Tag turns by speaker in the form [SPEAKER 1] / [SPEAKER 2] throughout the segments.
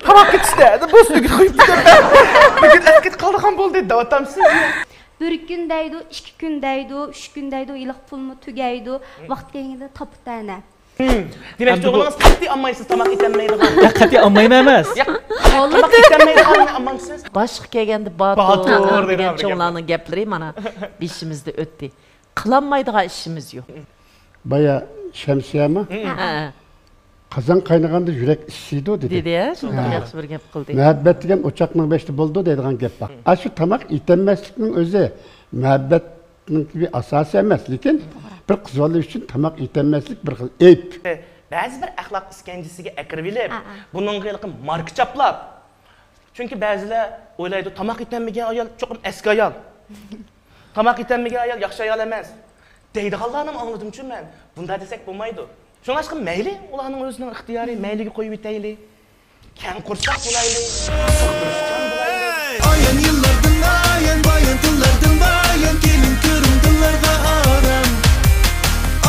[SPEAKER 1] Tabak işte. Bu üstüne koyup bugün erkek kaldıkan bol dedi. Davattamsınız ya.
[SPEAKER 2] Bir gün deydi, 2 gün deydi, 3 gün deydi, ilıq pulmu tügeydi. Vaxt gelgende tapı tane.
[SPEAKER 1] Demek ki oğlanız qat'i anmayısız tamaq itenmeydi.
[SPEAKER 3] Ya qat'i anmayım emas.
[SPEAKER 1] Ya tamaq itenmeydi anmaysınız.
[SPEAKER 4] Başqa kelgende Batur degan çoğlanın gapleri mana beshimizda o'tdi. Qılanmaydigan işimiz yo'q.
[SPEAKER 5] Baya Şemsiye mi? Kazan kaynaganda yürek işsiydi o dedi.
[SPEAKER 4] Dedi ya, şundan yaxshi bir gap qildi.
[SPEAKER 5] Muhabbet degan o'chaqning beshida bo'ldi deydigan gap bor. Ana shu tamoq itenmaslikning o'zi muhabbatning bir asosi emas, lekin bir qiz bola uchun tamoq itenmaslik bir xil ayb.
[SPEAKER 1] Ba'zi bir axloq iskanjisiga akirib elib, bunun qiliqi marka chaplab. Chunki ba'zilar o'ylaydi, tamoq itenmagan ayol cho'qim eski ayol. Tamoq itenmagan ayol yaxshi ayol emas. Deydiganlarni anladim-chu men. Bunda desak bo'lmaydi. Şuna aşkım meyli, ulanın özünün ixtiyari, meyliga koyup iteyli. Ken kursak bulaylı, sıkırışcan bulaylı.
[SPEAKER 6] Ayan yıllardan ayan, bayan tıllardan bayan, gelin kırımdınlarda aram.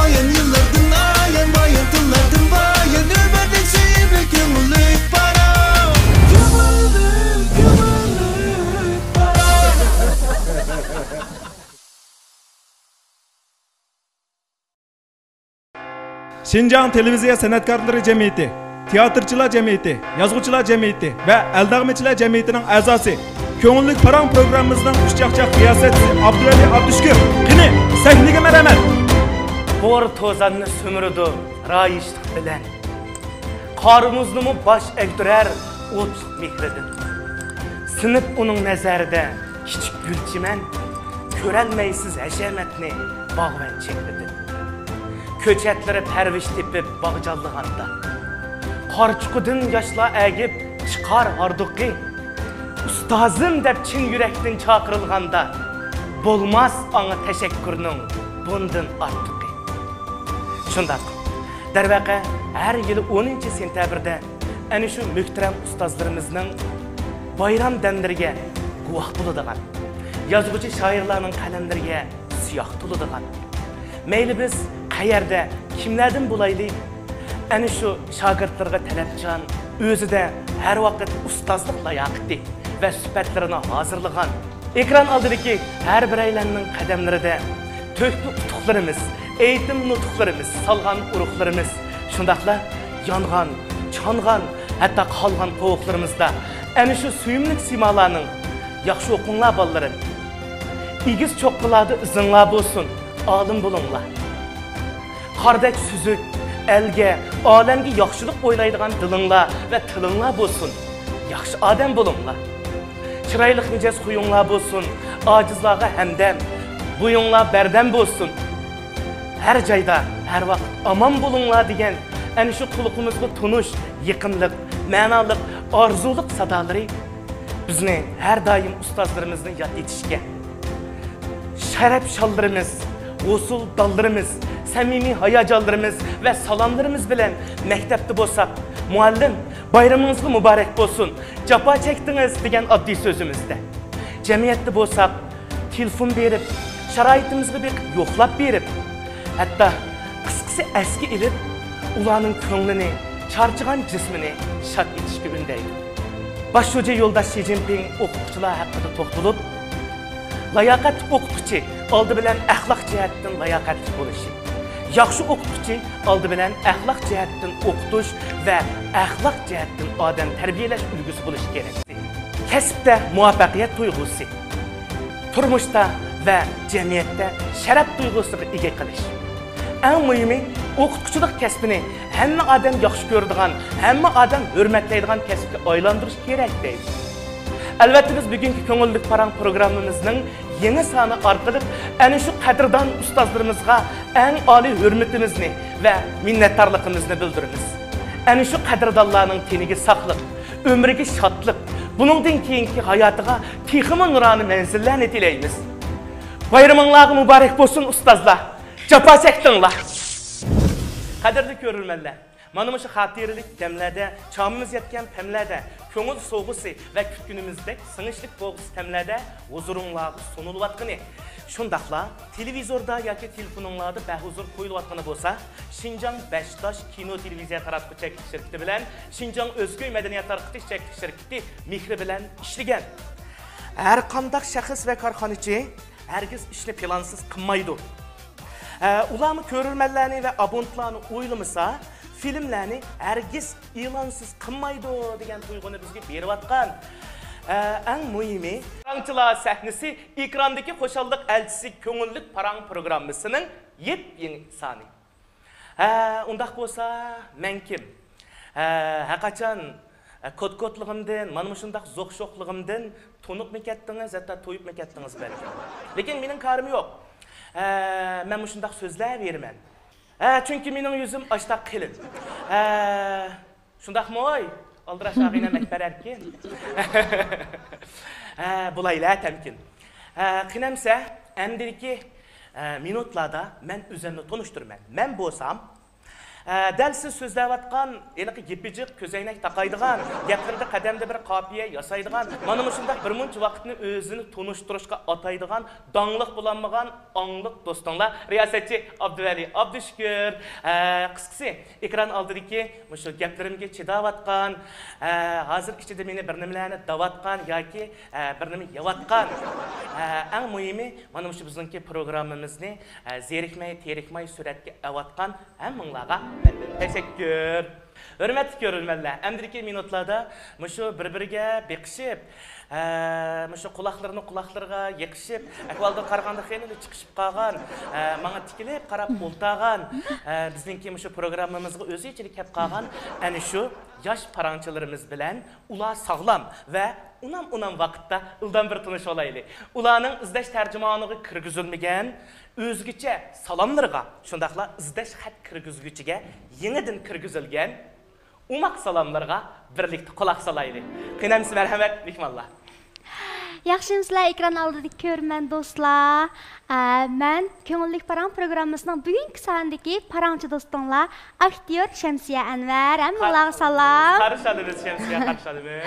[SPEAKER 6] Ayan yıllardan ayan, bayan tıllardan bayan, ömerden sevmek kömürlük para. Kömürlük para.
[SPEAKER 7] Şinjan Televiziya San'atkarları Cemiyeti, Tiyatrçılar Cemiyeti, Yazgıçılar Cemiyeti ve Eldağmeciler Cemiyeti'nin azası Köngüllük Paran programımızdan Uşçakçak riyasetçisi Abdülali Abdüşkür, Kini, sahnege merhamet.
[SPEAKER 1] Kor tozanını sömürdü, rayişlik bilen. Karımızını mı baş ektirer, otluk mihredin. Sınıf onun nezarida, hiç gülçimen, körelmeysiz eşemetini bağven çekredin. Köçetleri perviş tepip bağcallığanda. Qarçuqudun yaşla əgib çıqar harduqi. Ustazım dep çin yürektin çakırılğanda. Bolmaz ana teşekkürünün bundan artıqi. Şundaq, dervaqe her yılı 10. sentyabrda ani şu mühterem ustazlarımızın bayram demleriga guvoh bo'ladigan, yazgıcı şairlarning qalamlariga siyoh to'ladigan. Meyli biz qayerda, kimlardan bo'layli, ana shu shogirdlarga talabchan, o'zida har vaqt ustozlik layoqati va sifatlarini hozirlagan. Ekran oldidagi har bir aylanning qadamlarida to'kli utuqlarimiz, eğitim nutuqlarimiz, salgan urug'larimiz, shundaqla yongan, chongan, hatto qolgan qo'voqlarimizda ana shu suyumli simalarning yaxshi o'qinglar bolalarim. İgiz cho'qqiladi izinglar bo'lsin, olim bo'linglar. Qardek süzük, elge, alemge yaxşılık oylaydigan dilinglar ve tilinglar bo'lsin. Yaxshi odam bo'linglar. Chiroyli mijoz quyinglar bo'lsin, ojizlarga hamdam, buyinglar bardam bo'lsin. Her joyda, her vaqt aman bo'linglar degan ana shu quluqimizga tunish, yiqimliq, ma'noliq, orzuliq sadolari bizni her doim ustozlarimizning yod etishga. Sharaf shollarimiz, usul dallarimiz, samimiy hayacanlarımız ve salamlarımız bilen mektepte bolsak, muallim bayramınız mübarek bolsun, capa çektiniz degan addi sözümüzde. Cemiyette bolsak, telefon berip, şaraitimizni bir yo'qlab berip, hatta qisqasi eski ilib, ularning ko'nglini, charchagan jismini shod etishga undaydi. Başhoca yo'ldosh Xi Jinping o'qituvchilar haqida to'xtalib, layoqat o'qituvchi oldi bilan axloq jihatdan layoqatli bo'lishi. Yaxşı o'qituvchi oldi bilan axloq jihatdan o'qitish va axloq jihatdan odam tarbiyalash ulgusi bo'lishi kerak. Kasbda muvaffaqiyat tuyg'usi, turmushda va jamiyatda sharaf tuyg'usiga ega qilish. Eng muhimi o'qituvchilik kasbini hamma odam yaxshi ko'radigan, hamma odam hurmatlaydigan kasbga aylantirish kerak deydi. Albatta biz bugungi ko'ngillik parang programmamizning yeni soni orqali ana shu qadrdon ustozlarimizga eng oliy hurmatimizni va minnatdorligimizni bildiramiz. Ana shu qadrdonlarning teniga saqliq, umriga shodlik, buningdan keyingi hayotiga texmi nuroniy manzillarni tilaymiz. Bayraminglar muborak bo'lsin ustozlar. Japa chekdinglar. Qadrli ko'rilmanlar, mana shu xotirlik damlarda, chomimiz yetgan pamlarda, ko'ngil so'g'isi va kutgunimizdek sinishlik bo'g'is tamlarda huzuringlarga sunulayotgani, Şundaqla televizorda yoki telefoninglarda bahuzur qo'yilayotgani bo'lsa, Şinjan Beşiktaş Kino Televiziya taratquchi cheklik shirkati bilan Şinjan Özköy madaniyat tarqitish cheklik shirkati mehri bilan ishlagan. Har qanday shaxs va korxonachi hargiz ishni plansiz qilmaydi. Ularni ko'rurmanlarni va abonentlarni o'ylamasa, filmlarni hargiz e'lonsiz qilmaydi degan tuyg'uni bizga berayotgan. Eng muhimi, Parangchilar sahnasi ekrandagi Xo'shalliq elchisi ko'ngillik parang programmasining yep-yangi soni. Undaq bo'lsa, men kim? Haqachon kod-kodligimdan, mana shundaq zo'q-sho'qligimdan to'niq ketdingiz, hatto to'yib ketdingiz balki. Lekin mening karim yo'q. Men shundaq so'zlar berman. Chunki mening yuzim ashtaq qilin. Shundaqmi oy? Aldıraş ağıyla məkbər ərkin. Bulayla təmkin. Qinəmsə, əmdiriki minutlarda mən üzəmni tonuşturmən. Mən bolsam, dəlsiz sözləvatqan, eliqi gepicik, közəynək taqaydıqan, gəpirdə qədəmdə bir qapiyə yasaydıqan, manımı şundaq bir munç vaqtını özünü tonuşturuşqa ataydıqan, danlıq bulanmağan, anlıq dostunlar, riyasetçi Abdüvəli, Abdüşkür, qısqısı, ekran aldıriki, şu gəplərimge çıdavatqan, hazır işçide meni bir nimlərini davatqan, yoki bir nimi yavatqan. Ən mühimi, manımı şu bizimki programımızını zerikməyi, terikməyi sürətki avatqan həmmіңlağa teşekkür. Hürmetli görülmələr. Əmdiriki minutlarda şu bir-biriga beqishib, şu qulaqlarını qulaqlarga yeqishib, əhvalda qarğanda xeyli chiqishib qalğan, manga tikilib qarab o'ltag'an, bizninki şu programmamizga o'zi ichilik kelib qalğan, ana shu yosh parangchilarimiz bilan ular sog'lom va unam vaqtda ildan bir tinish olayli. Ularning izlash tarjimoniga kirgizilmagan o'zgacha salomlarga, shundaqla izlash xat kirgizguchiga yangidan kirgizilgan umaq salomlarga birlikda quloq solayli. Qinamsiz marhamat, mehmonlar.
[SPEAKER 2] Yaxşımsızlar, ekran aldığındaki görmən dostlar. Mən Köngüllik Parang programmasının bugünkü sonundaki parangçı dostumla aktyor Şemsiye Enver. Hammalarga salam.
[SPEAKER 1] Qarşıladınız Şemsiye, qarşıladınız.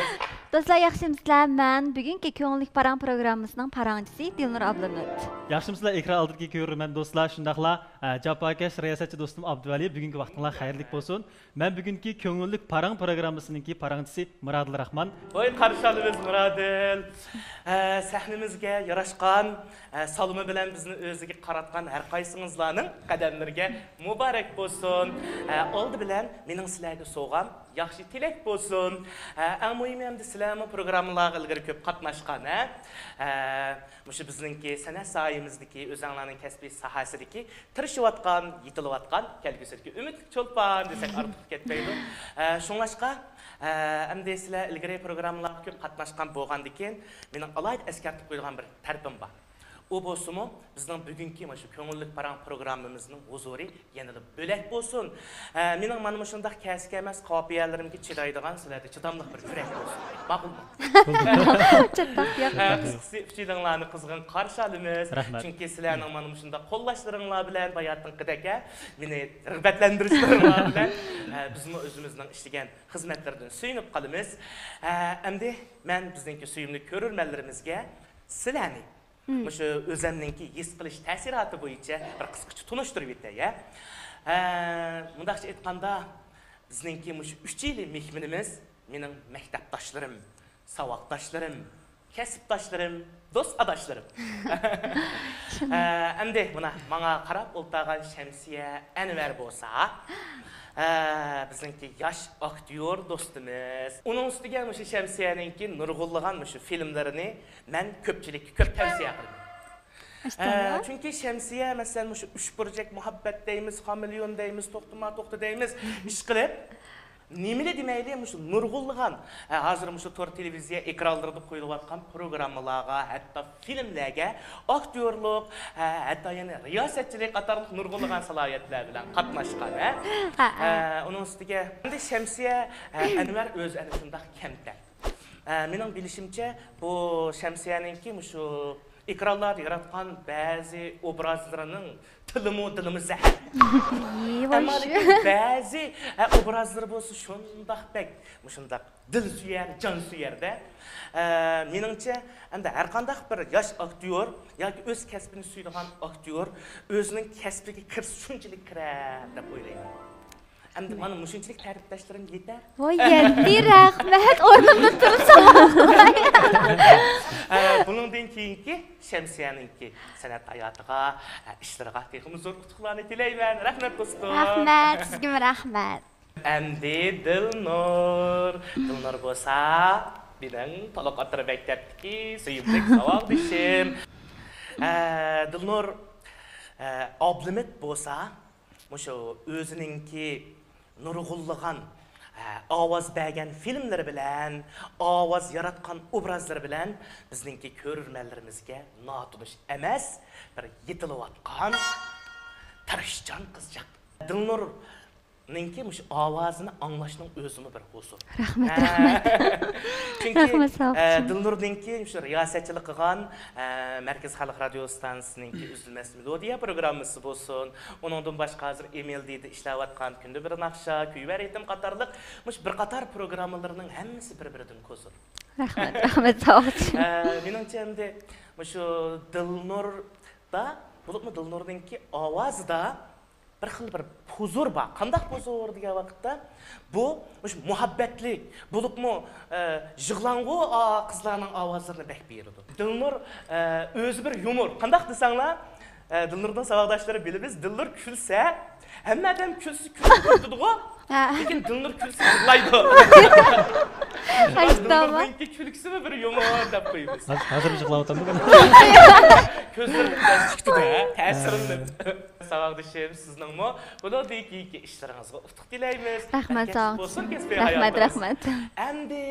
[SPEAKER 2] Dostlar, yaxşımsızlar, mən bugünkü Köngüllik Parang programmasının parangçısı Dilnur Ablanur.
[SPEAKER 3] Yaxşımsızlar, ekran aldığındaki görmən dostlar. Şundaqla Japakash riyasetçi dostum Abdüvali, bugünkü vaqtınlar xayrlik bolsun. Mən bugünkü Köngüllik Parang programmasınınki parangçısı Muradil Rahman.
[SPEAKER 1] Oy, qarşıladınız Muradil. Sahnimizga yarashqan, salımı bilan bizni o'ziga qaratgan har qaysingizlarning qadamlariga muborak bo'lsin. Oldi bilan mening sizlarga so'g'am yaxshi tilak bo'lsin. Eng muhimi ham sizlarning programmalarga ilgari ko'p qatnashgan, Mushu bizningki san'at soyamizdagi o'zinglarning kasbiy sohasidagi tirishayotgan, yetilayotgan kelgusidagi umidli cho'lpon desak ortiq ketmaydi. Shunlashqa endi sizlar ilgari programmalarga ko'p qatnashgan bo'lgandan mening alayda eskartib qo'ygan bir tartibim bor. O bo'lsa-mu, bizning bugungi mana shu ko'ngillik parang programmamizning huzuri yanada bo'lak bo'lsin. Mening mana shundaq kasga emas, qopiyalarimga chidaydigan sizlarda chidamliq bir yurak bo'lsin. Ma'qulmi?
[SPEAKER 2] Chidaq yo'q.
[SPEAKER 1] Qisqasi fikrlaringizni qizg'in qarshi olamiz. Chunki sizlarning mana shundaq qo'llashlaringlar bilan bayatınqidagi meni rag'batlantirishlaringlar bilan bizning o'zimizning ishlagan xizmatlardan suyunib qolamiz. Endi men bizningki suyumli ko'rurmanlarimizga sizlarni Mushu o'zimninki his qilish ta'siroti bo'yicha bir qisqacha tunishtirib o'tay. Mundaqcha aytganda, bizningki mushu 3 yillik mehmonimiz mening maktabdoshlarim, savodoshlarim, kasbdoshlarim, do'st adoshlarim. Endi mana menga qarab o'ltagan Şemsiye Enver bo'lsa, bizningki yosh aktyor do'stimiz. Uning ustiga mushu Şemsiyeninki nurg'unlagan mushu filmlarini men ko'pchilikka ko'p tavsiya qilaman. Chunki Şemsiye masalan mushu 3 projekt muhabbat deymiz, Hamilyon deymiz, to'xta deymiz, ish qilib nimeli demayli mushu nurg'unlagan hozir mushu tor televiziya ekranlarida qo'yilayotgan programmalarga, hatto filmlarga aktyorlik, hatto yana riyosetchilik qatorli nurg'unlagan salohiyatlar bilan qatnashgan. Uning ustiga endi Şemsiye Enver o'zi ana shundaq kamtar. Mening bilishimcha bu Şemsiyeninki mushu ekranlarda yaratgan bazı obrazlarının dilimi zəhər. Ama bazı obrazlar bolsa şundaq bək, şundaq dil süyer, can süyer de. Meningçe, hem de her qandaq bir yaş aktyor yoki öz kasbini suydigan aktyor özünün kasbiga kirish shunchalik kiradi deb o'ylayman. Endi mana mushunchalik ta'riflashlarim yetar.
[SPEAKER 2] Voy, yetti rahmat. O'rnimdan turib salom.
[SPEAKER 1] Buningdan keyingi Shamsiyaninki san'at hayotiga, ishlariga texnik zo'r utuqlarni tilayman. Rahmat do'stim.
[SPEAKER 2] Rahmat, sizga rahmat.
[SPEAKER 1] Endi Dilnur bo'lsa, benim talaqatır məktəbdəki suyumlik savaqdışım. Dilnur ablimit bolsa, şu özününki nurgulluğan, avaz bəgən filmləri bilən, avaz yaratqan obrazları bilən bizninki körürmənlərimizə natunuş emas, bir yetilayotgan tarışcan qızcaq. Dilnur Ninki muş avazını anlaşının özümü bir huzur.
[SPEAKER 2] Rahmet.
[SPEAKER 1] Çünkü
[SPEAKER 2] Rahmet,
[SPEAKER 1] Dilnur ninki şu riyasetçilik qilgan Merkez Xalq Radio Stansiyasınınki üzülməz melodiya programması bolsun. Onundan başqa hazır MLD-də işləvatqan gündə bir naqşa, küyver etim qatarlıq muş bir qatar programmalarının həmmisi bir-birindən huzur.
[SPEAKER 2] Rahmet sağ olsun.
[SPEAKER 1] Meningçe endi şu Dilnurda, bulupmu Dilnurninki avazda bir xil bir huzur var. Qandaq huzur degan vaqtda bu muhabbetlik, bulupmu jig'langu qizlarning ovozlarini bək berdi. Dilnur o'zi bir yumor. Qandaq desanglar, Dilnurdan savaqdoshlari bilamiz, Dilnur kulsa, hamma odam kulsa kuladi-ku. Lekin Dilnur kulsa yig'laydi. Dilnurninki kulgisi bir yumor deb qo'yamiz.
[SPEAKER 3] Hozir yig'lab o'tirdim.
[SPEAKER 1] Ko'zlarim yosh chiqdi-da, ta'sirimdan. Savaqdışım sizningmi? Bulardagi ishlaringizga utuq tilaymiz.
[SPEAKER 2] Rahmat sağ olsun. Rahmat.
[SPEAKER 1] Endi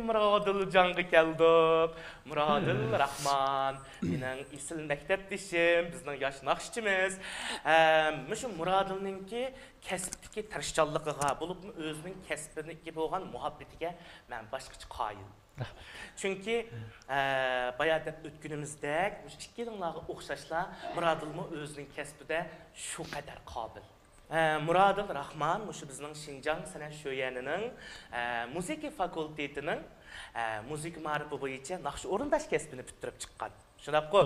[SPEAKER 1] Murodiljonga keldik. Murodil Rahman, mening isil maktabdishim, bizning yosh naqshchimiz. Mushu Murodilninki kasbdagi tirishchanligiga, bo'libmi o'zining kasbiga bo'lgan muhabbatiga men boshqacha qoyil. Çünkü bayağı dep ötkünümüzdek, 2 yıllarga o'xshashlar Murodilmi o'zining kasbida shu qadar qobil. Murodil Rahman, şu bizning Şinjan san'at sho'yanining musiqa fakultetining musiqa ma'rifi bo'yicha naqsh o'rindash kasbini bitirib chiqqan. Shunaqo.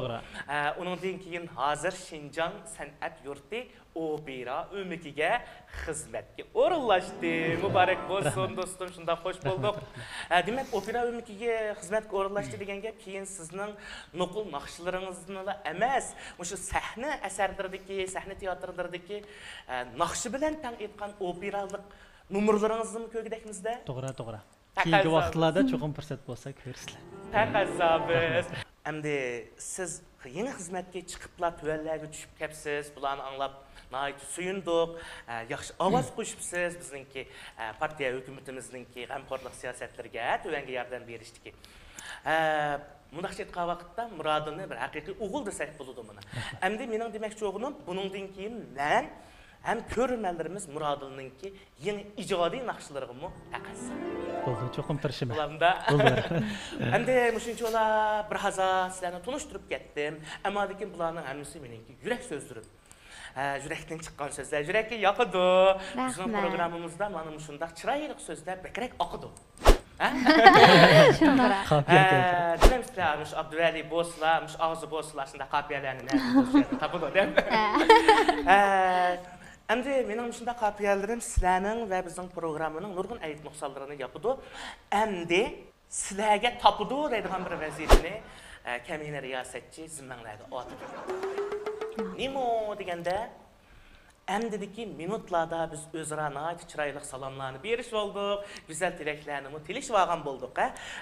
[SPEAKER 1] Uningdan keyin hozir Şinjan san'at yurti opera ömükiga xizmatga o'rinlashdi. Muborak bo'lsin do'stim, shunda xo'sh bo'ldik. Demak, opera ömükiga xizmatga o'rinlashdi degan gap keyin sizning nuqul naqshlaringizni emas, o'sha sahna asarlaridagi, sahna teatrlaridagi naqshi bilan tang etgan operalik numurlaringizni ko'rgidakmizda?
[SPEAKER 3] To'g'ri. Keyingi vaqtlarda cho'qim fursat bo'lsa ko'rsizlar.
[SPEAKER 1] Taqazzabız. Endi siz yeni xizmatga chiqiblar, tuvallarga tushib kelibsiz, bularni anglab nəhayət suyunduq, yaxşı avaz qoşubsiz bizninki partiya hökumətimizinki qəmxorluq siyasətlərə tövəngə yardım verişdi. Mundaqça etqan vaqtda Muradilni bir haqiqiy o'g'il desak bo'ladi buni. Endi mening demoqchi o'g'lim buningdan keyin men hem körürmenlerimiz Muradilninki yeni icadi naqshlariga taqazzur.
[SPEAKER 3] Bo'ldi, cho'qim tirishim.
[SPEAKER 1] Bularda endi mushuncha bir haza sizlarni tunishtirib ketdim. Ammo lekin bularning hammasi meningki yurak so'zlari. Yürekten çıkan sözler, yürekli yakıdı. Bizim programımızda mana shundaq chiroyli so'zlar bekrak oqidi. Dedim sizlar, Abduvali Bosla, ağzı Bosla, shunda qapiyalarni tapadi deb. Endi mening shunda qapiyalarim sizlarning va bizning programmaning nurg'un ayt nuqsonlarini yapidi. Endi sizlarga tapidi deydigan bir vazifani kamina riyosatchi zimmanglarda otdi. Nimo deganda Əmdidiki minutlarda biz özra nəhayət çiraylıq salamlarını beriş olduq, güzel tiləklərini tiliş vağan bolduq.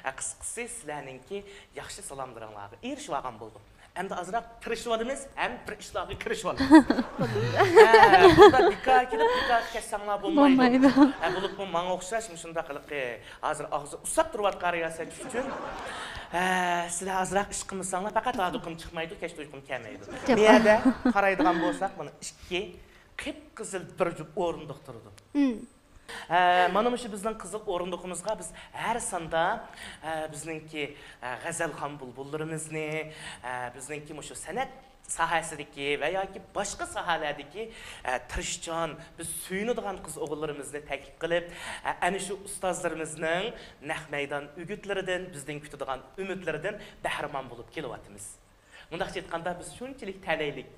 [SPEAKER 1] Qısqısı sizlərninki yaxşı salamlarınları eriş vağan bolduq. Əmdə azraq tırışıvalımız, həm bir işlağı kırışıvalımız. Burada dikkat kilib, dikkat kəssanlar bulmaydı. Bulub bu mana oxşaşmışında qılıq, hazır ağzı usat durvat qariyasət üçün. Sizlər azraq iş qımısanlar, faqat aduqım çıxmaydı, keşdə uyqum kəlməydi. Meyədə qaraydıqan bolsaq, bunu işki qıp-qızıl bir cüb orundaq durdu. Mana şu bizning qiziq o'rindiqimizga biz har sanda bizningki g'azalxon bulbullarimizni, bizningki shu san'at sohasidagi va yoki boshqa sohalardagi tirishchan biz suyunadigan qiz o'g'illarimizni taklif qilib, ana shu ustozlarimizning naq maydon o'gitlaridan, bizning kutadigan umidlaridan bahramon bo'lib kelyapmiz. Mundaqcha aytganda biz shunchalik talaylik.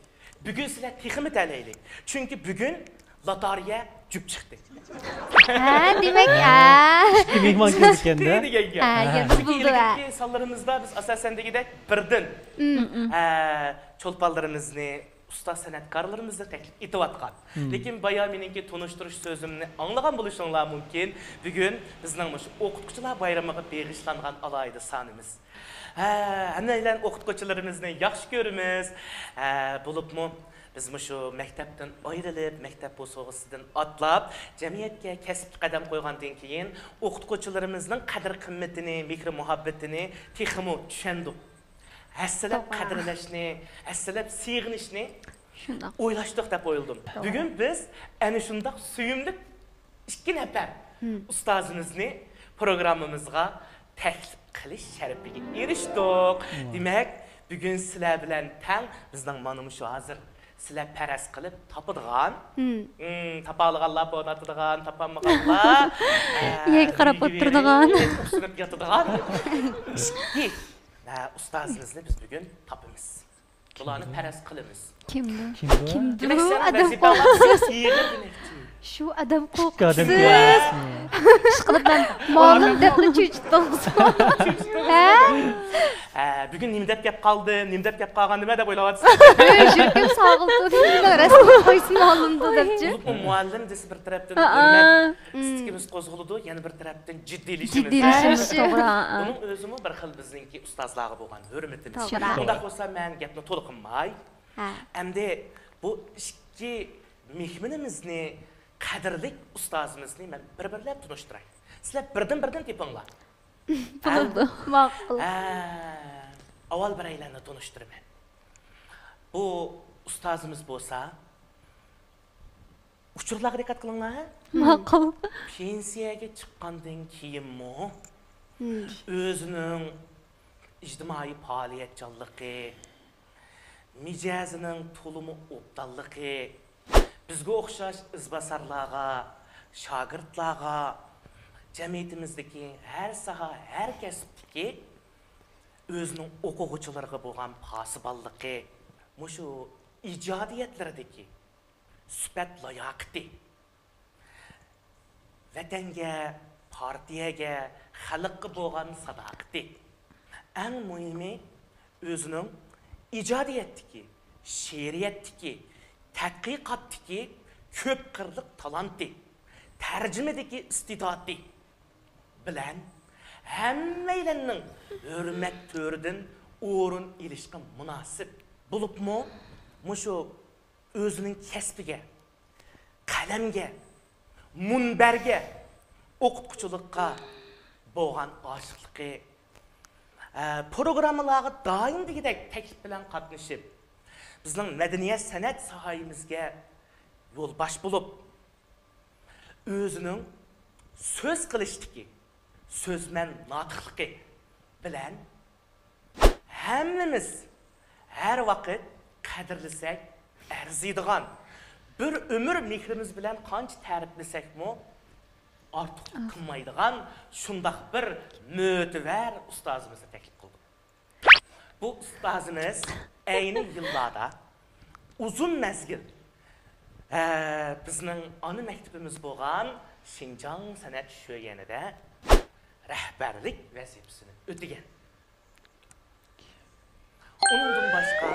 [SPEAKER 1] Bugun sizlar texmi talaylik. Chunki bugun lotoriya jup chiqdi.
[SPEAKER 2] Demak,
[SPEAKER 3] Ikki mehmon kelganda.
[SPEAKER 1] İlgili sallarımızda biz asasen degidek birden çolpallarımızı, usta sanatkarlarımızı teklif etivatkan. Lekin bayağı menimki tanıştırış sözümünü anlagan buluşunlar mümkün. Bugün bizden okutkucular bayramıga bağışlangan alaydı sanımız. Anneyle okutkucularımızı yaxşı görümüz. Bulup mu? Biz şu mektepten ayrılıp, mektep bu soğusudan atlap, cemiyetke kesip qadam koygandan keyin okutkucularımızın kadir kıymetini, mikro muhabbetini texmi düşendik. Hassalab qadrlashni, hassalab siyğinishni o'ylashdiq deb o'yladim. Bugun biz ana shunday suyumli ikki nafar ustozimizni programmamizga taklif qilish sharafiga erishdik. Demak, bugun sizlar bilan tang bizning mana shu hozir sizlar paras qilib topadigan, topolganlar bo'natadigan, topolmaganlar
[SPEAKER 2] Yek qarab o'tiradigan,
[SPEAKER 1] usunib yotadigan. Ustazımızla biz bugün tapımız. Bularını paras qilamiz.
[SPEAKER 2] Kimdi?
[SPEAKER 1] Demek sen
[SPEAKER 2] Adam
[SPEAKER 1] vazifalarsiz yığır demektir.
[SPEAKER 2] Şu adam
[SPEAKER 3] Adam
[SPEAKER 2] qo'rqsiz.
[SPEAKER 3] qo'rqsiz.
[SPEAKER 2] Ben malum debni cho'chitdim.
[SPEAKER 1] Bugün nimdep gap qoldi, nimdep gap qolgan nima deb o'ylayapsiz?
[SPEAKER 2] Shirkim sog'ildi. Rasm qo'ysin malumdi debchi.
[SPEAKER 1] Bu muallim desa bir tarafdan hurmat, istikimiz qo'zg'aladi, yana bir tarafdan jiddiylashimiz.
[SPEAKER 2] To'g'ri.
[SPEAKER 1] Bunun o'zimi bir xil bizningki ustozlarga bo'lgan hurmatimiz.
[SPEAKER 2] To'g'ri.
[SPEAKER 1] Undaq bo'lsa men gapni to'liqinmay. Endi bu ikki mehmonimizni qadrli ustozimizni men bir-birlab tanishtiray. Sizlar birdan tepinglar.
[SPEAKER 2] Bo'ldi. Ma'qul.
[SPEAKER 1] Avval bir aylanni tanıştırman. Bu ustazımız bo'lsa, uçurlarga dikkat qilinglar.
[SPEAKER 2] Ma'qul.
[SPEAKER 1] Pensiyaga chiqqandan keyinmi o'zining ijtimoiy faoliyatchanligi, mijazining to'limi obdalligi, bizga o'xshash izbasarlarga, shogirdlarga, jamiyatimizdagi har soha, har kasbdagi o'zining o'quvchilariga bo'lgan posibonligi, mushu ijodiyatlaridagi sifat layoqati, vatanga, partiyaga, xalqqa bo'lgan sadoqati, eng muhimi o'zining ijodiyatdagi, she'riyatdagi, tadqiqotdagi ko'p qirliq talanti, tarjimadagi istidodi bilan hammaylarning hurmat to'ridan o'rin ilishga munosib bo'libmi, mushu o'zining kasbiga, qalamga, munbarga, o'qituvchilikqa bo'lgan oshiqligi, programmalarga doim degidek taklif bilan qatnashib, bizning madaniyat san'at sohamizga yo'lbosh bo'lib, o'zining so'z qilishdagi so'zman notiqligi bilan hammamiz har vaqt qadrlasak arziydigan, bir umr mehrimiz bilan qancha ta'riflasakmi ortiq qilmaydigan shundoq bir mo'tabar ustozimizni taklif qildik. Bu ustozimiz ayni yillarda uzun mezgil bizning ana maktabimiz bo'lgan Şinjan san'at sho'yanida rahbarlik vazifasini o'tagan. Undan boshqa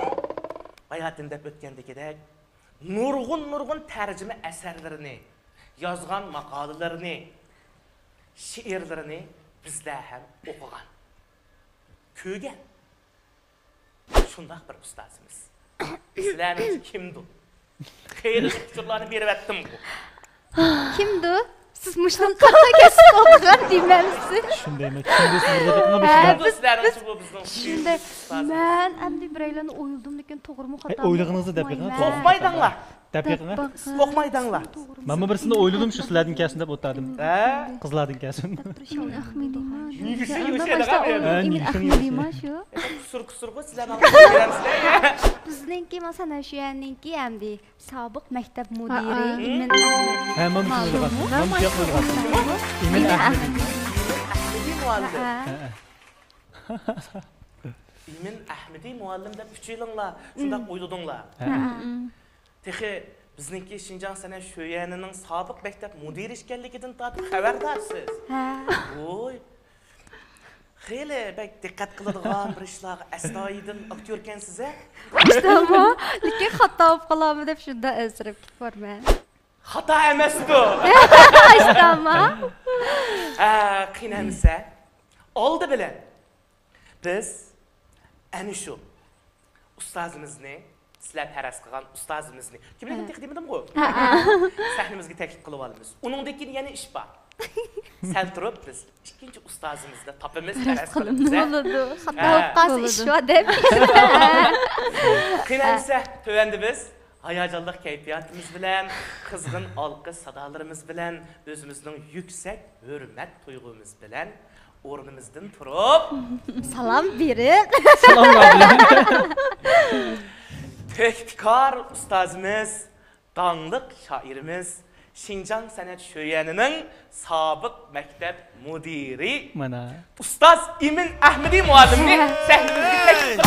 [SPEAKER 1] bayatın deb o'tgandagidek nurg'un tarjima asarlarini, yozgan maqolalarini, she'rlarini bizlar ham o'qigan, ko'rgan. Shundoq bir ustozimiz. Sizlarning kimdir? Xeyr, usullarni berib atdim bu.
[SPEAKER 2] Kimdi? Siz muşdan katta kesip oldular dememsiz.
[SPEAKER 3] Shundaymi? Kimdir sizlarga
[SPEAKER 1] Sizlarning bu bizning
[SPEAKER 2] Şimdi ben endi bireylerini oyuldum lekin to'g'rimi xato.
[SPEAKER 3] O'ylig'ingizni deb qo'ying.
[SPEAKER 1] qo'rqmaydinglar.
[SPEAKER 3] Dep yiqinga.
[SPEAKER 1] O'qimaydinglar.
[SPEAKER 3] Men bu birisini o'yladim shu sizlardan kelsin deb o'ttirdim.
[SPEAKER 1] Ha?
[SPEAKER 3] Qizlardan kelsin.
[SPEAKER 1] Nigisi
[SPEAKER 2] Ondan
[SPEAKER 1] yurishadi
[SPEAKER 2] başta
[SPEAKER 1] ha.
[SPEAKER 2] Emin Ahmediyma şu.
[SPEAKER 1] Kusur qo'y sizlarni beramsizlar.
[SPEAKER 2] Bizninki masana şu yanninki hamdi sobiq maktab mudiri Emin Ahmediyma.
[SPEAKER 3] Ha, men shuni o'yladim. Men bu yoqqa o'yladim. Emin Ahmed.
[SPEAKER 1] Ahmediy muallim. Emin Ahmediy muallim deb 3 yilinglar shunday o'yladinglar. Texi bizninki Şinjan San'at Şöyenining sobiq maktab mudiri ekanligidan tortib xabardorsiz. Oy. Xeyli bak diqqat qiladigan bir ishlarga astoydil aktyor ekansiz a?
[SPEAKER 2] Ama lekin xato bo'lib qolammi deb shunda azrib ketvorman.
[SPEAKER 1] Xato emas bu.
[SPEAKER 2] Istama.
[SPEAKER 1] Qiynamsa oldi bilan biz ana shu ustozimizni sizlar taras qilgan ustozimizni kimlarga taklif qildim-ku? Sahnamizga taklif qilib olamiz. Uningdan keyin yana ish bor. Sal turib biz ikkinchi ustozimizni topamiz, taras qilamiz.
[SPEAKER 2] Bo'ladi. Xato bo'lib qolsa ish bor deb.
[SPEAKER 1] Qiynamsa tövəndi biz hayajonli kayfiyatimiz bilan, qizg'in olqish sadolarimiz bilan, o'zimizning yuksak hurmat tuyg'umiz bilan o'rnimizdan turib
[SPEAKER 2] Salom berib.
[SPEAKER 3] Salomlar bilan.
[SPEAKER 1] Teknikar ustozimiz, dangliq shoirimiz, Şinjan San'at Şöyenining sobiq maktab mudiri
[SPEAKER 3] Mana.
[SPEAKER 1] ustoz Emin Ahmediy muallimni sahnamizga taklif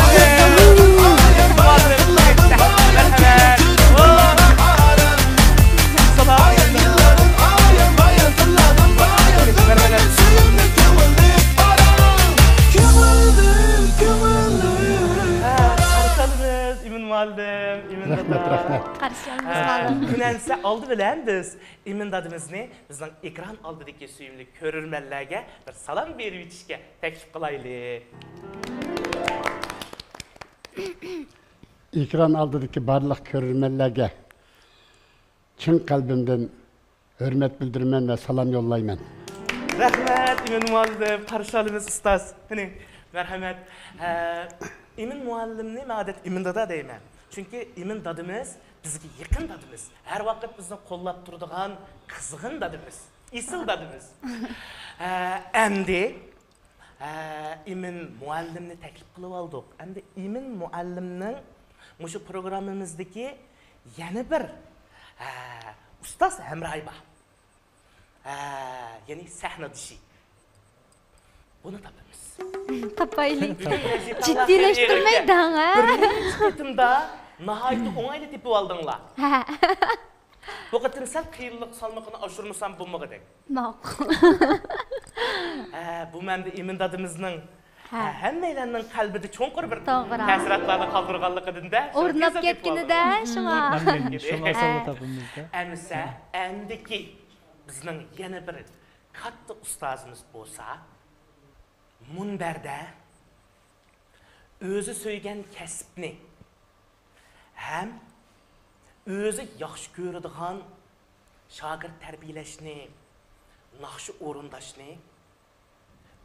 [SPEAKER 5] Rahmet.
[SPEAKER 2] Qarşılaymiz.
[SPEAKER 1] Günense aldı bilen biz Emin dadimizni bizning ekran oldidagi suyimli ko'rurmanlarga bir salom berib yetishga taklif qilaylik.
[SPEAKER 5] Ekran oldidagi barliq ko'rurmanlarga chin qalbimdan hurmat bildiraman va salom yo'llayman.
[SPEAKER 1] Rahmat Emin muallim, qarşılaymiz ustoz. Hani merhamet. Emin muallimni ma'adat Emin dada deyman. Çünkü Emin dadimiz bizga yaqin dadimiz. Her vaqt bizni qo'llab turadigan qizg'in dadimiz, isil dadimiz. Endi Emin muallimni taklif qilib oldik. Endi Emin muallimning mushu programmamizdagi yana bir ustoz hamrohi bor. Yani sahna dışı. Bunu tapamiz.
[SPEAKER 2] Tapaylik. Ciddileştirmeyin ha.
[SPEAKER 1] Birinchi ketimda nihoyatda o'ng'ayli tepib oldinglar. Bu qatim sal qiyinlik salmoqini oshirmasam bo'lmag'idek.
[SPEAKER 2] Ma'qul.
[SPEAKER 1] Bu menda Emin dadimizning hammalarning qalbida cho'nqir bir
[SPEAKER 2] To'g'ri.
[SPEAKER 1] ta'sirotlarni qoldirganligidan
[SPEAKER 2] O'rnab ketganida shunga.
[SPEAKER 3] Shunga asosda topimizda.
[SPEAKER 1] Amsa andiki bizning yana bir katta ustozimiz bo'lsa, munbarda o'zi so'ygan kasbni ham o'zi yaxshi ko'radigan shogird tarbiyalashni, naqshi o'rindashni